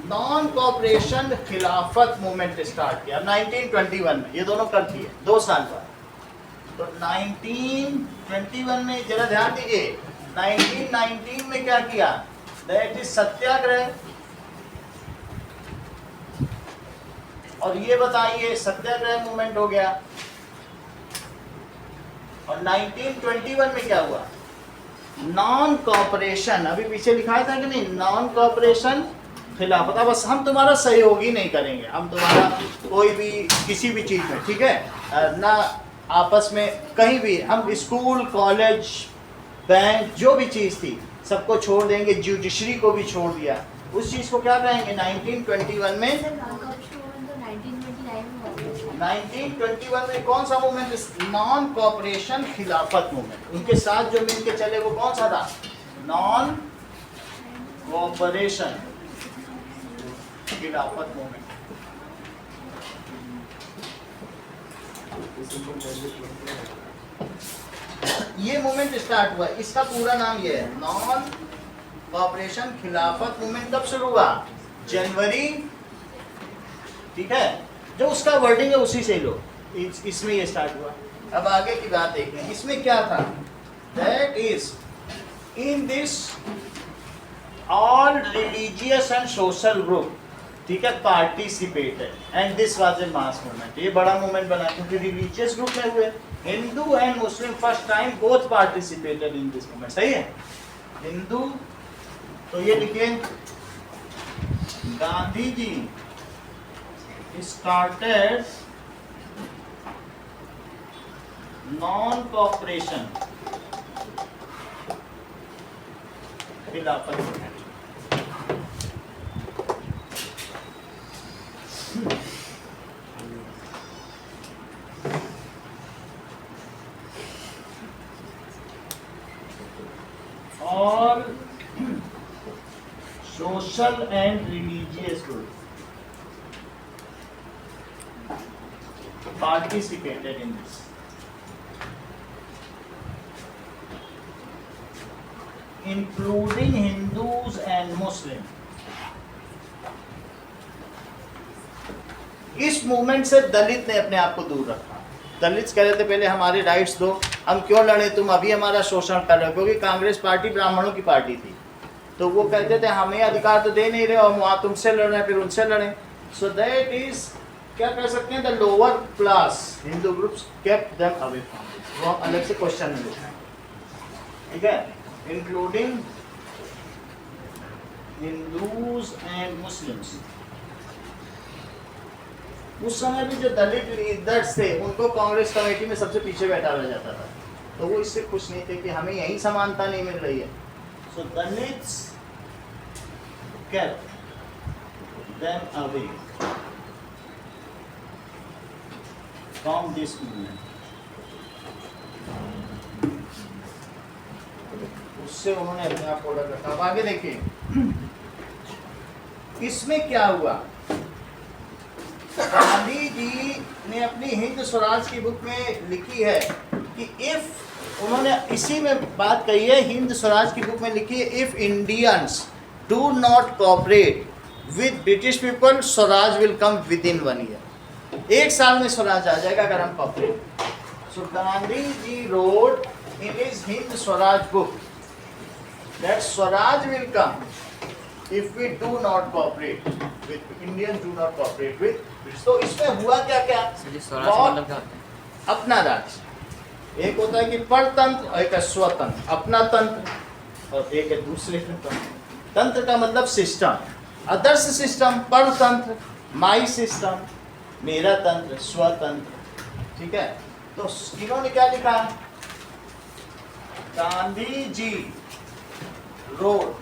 Speaker 1: नॉन कॉपरेशन खिलाफत मूवमेंट स्टार्ट किया 1921 में, ये दोनों कर दिए 2 साल बाद। तो 1921 में जरा ध्यान दीजिए, 1919 में क्या किया, दैट इज सत्याग्रह। और ये बताइए सत्याग्रह मूवमेंट हो गया। और 1921 में क्या हुआ, नॉन कॉपरेशन, अभी पीछे लिखा था कि नहीं, नॉन कॉपरेशन खिलाफत। बस हम तुम्हारा सहयोगी नहीं करेंगे, हम तुम्हारा कोई भी किसी भी चीज में, ठीक है ना, आपस में कहीं भी हम स्कूल कॉलेज बैंक जो भी चीज थी सबको छोड़ देंगे, जुडिशरी को भी छोड़ दिया। उस चीज को क्या कहेंगे 1921 में, 1921 में कौन सा मूवमेंट, नॉन कॉपरेशन खिलाफत मूवमेंट। उनके साथ जो मिलके चले वो कौन सा था, नॉन कॉपरेशन खिलाफत मूवमेंट। ये मूवमेंट स्टार्ट हुआ, इसका पूरा नाम ये है, नॉन कॉपरेशन खिलाफत मूवमेंट। कब शुरू हुआ, जनवरी, ठीक है, जो उसका वर्डिंग है उसी से लो, इसमें ये स्टार्ट हुआ। अब आगे की बात देखते हैं, इसमें क्या था, that is in this all religious and social group, ठीक है, participated and this was a mass movement. ये बड़ा मूवमेंट बना क्योंकि रिलीजियस ग्रुप में हुए, Hindu and Muslim first time both participated in this movement. सही है, हिंदू, तो ये लिखे गांधी जी started non-cooperation खिलाफत मूवमेंट। और social and religious group participated in this, including Hindus and Muslims. इस मूवमेंट से दलित ने अपने आप को दूर रखा। दलित कह रहे थे पहले हमारे राइट्स दो, हम क्यों लड़े, तुम अभी हमारा शोषण कर रहे हो, क्योंकि कांग्रेस पार्टी ब्राह्मणों की पार्टी थी, तो वो कहते थे हमें अधिकार तो दे नहीं रहे और वहां तुमसे लड़ रहे हैं, फिर उनसे लड़े। सो दैट इज, क्या कह सकते हैं, the lower class Hindu groups kept them away from this. वो हम अलग से क्वेश्चन में लिखा है, ठीक है, इंक्लूडिंग हिंदूज एंड मुस्लिम्स। उस समय भी जो दलित लीडर्स थे उनको कांग्रेस कमेटी में सबसे पीछे बैठा रह जाता था, तो वो इससे खुश नहीं थे कि हमें यही समानता नहीं मिल रही है। So Dalits kept them away from this movement। उससे उन्होंने अपने आप को अलग रखा। अब आगे देखिए, इसमें क्या हुआ, गांधी जी ने अपनी हिंद स्वराज की बुक में लिखी है कि इफ, उन्होंने इसी में बात कही है, हिंद स्वराज की बुक में लिखी है, if Indians do not cooperate with British people, swaraj will come within 1 year. 1 साल में स्वराज आ जाएगा अगर हम cooperate. So Gandhi ji wrote in his Hind Swaraj book that swaraj will come if we do not cooperate with Indians, do not cooperate with. तो इसमें हुआ क्या क्या, अपना राज्य, एक होता है कि परतंत्र और एक है स्वतंत्र, अपना तंत्र, और एक है दूसरे तंत्र। तंत्र का मतलब सिस्टम, आदर्श सिस्टम, परतंत्र माई सिस्टम, मेरा तंत्र, स्वतंत्र, ठीक है। तो इन्होंने क्या लिखा, Gandhi ji wrote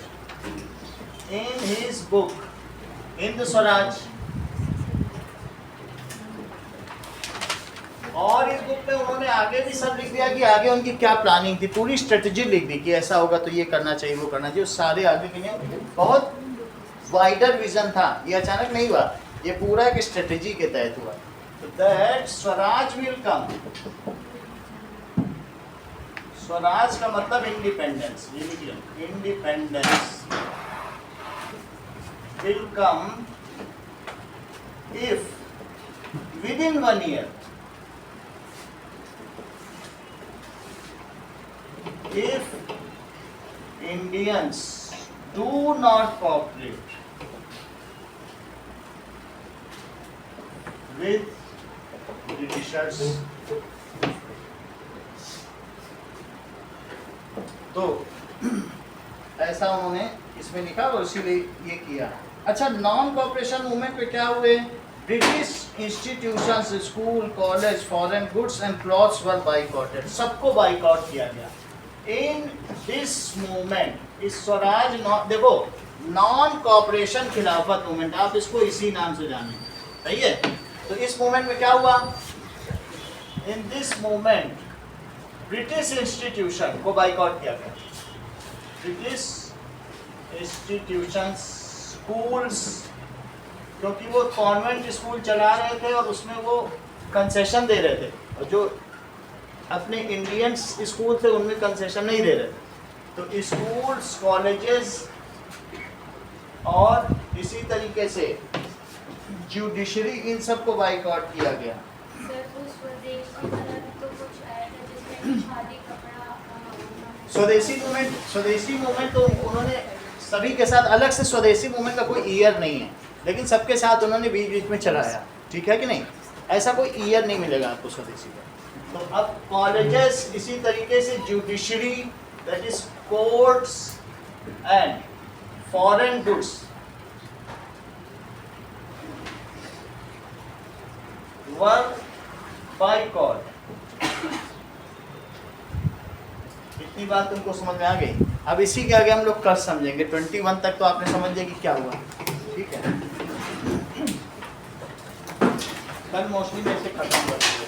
Speaker 1: in his book Hind Swaraj, और इस बुक में उन्होंने आगे भी सब लिख दिया कि आगे उनकी क्या प्लानिंग थी, पूरी स्ट्रेटजी लिख दी कि ऐसा होगा तो ये करना चाहिए, वो करना चाहिए, सारे आगे के लिए बहुत वाइडर विजन था, ये अचानक नहीं हुआ, ये पूरा एक स्ट्रेटजी के तहत हुआ। that Swaraj will come. Swaraj का मतलब इंडिपेंडेंस, ये लिख लो, independence will come if within 1 year if Indians do not cooperate with Britishers, तो ऐसा उन्होंने इसमें लिखा और इसीलिए ये किया। अच्छा, नॉन कॉपरेशन मूवमेंट पे क्या हुए? British institutions, school, college, foreign goods and clothes were boycotted, सबको बाइकआउट किया गया। इन दिस मूवमेंट, इस स्वराज देखो नॉन कॉपरेशन खिलाफत मूवमेंट, आप इसको इसी नाम से जाने, सही है। तो इस मूवमेंट में क्या हुआ? In this movement British institution को बाइकआउट किया गया। ब्रिटिश इंस्टीट्यूशंस, स्कूल्स, क्योंकि वो कॉन्वेंट स्कूल चला रहे थे और उसमें वो कंसेशन दे रहे थे, और जो अपने इंडियन स्कूल थे उनमें कंसेशन नहीं दे रहे थे। तो स्कूल्स, कॉलेजेस और इसी तरीके से जुडिशरी, इन सब को बाइकआउट किया गया।
Speaker 4: सर, उस स्वदेशी तरह तो कुछ आया था जिसमें खादी कपड़ा
Speaker 1: स्वदेशी मूवमेंट तो उन्होंने सभी के साथ, अलग से स्वदेशी मूवमेंट का कोई ईयर नहीं है, लेकिन सबके साथ उन्होंने बीच बीच में चलाया, ठीक है कि नहीं? ऐसा कोई ईयर नहीं मिलेगा आपको स्वदेशी का। तो अब कॉलेजेस, इसी तरीके से judiciary, that is courts and foreign goods were boycott. इतनी बात तुमको समझ में आ गई? अब इसी के आगे हम लोग कल समझेंगे। 21 तक तो आपने समझ लिया कि क्या हुआ, ठीक है। कल मोस्टली मैं इसे खत्म कर दूंगा।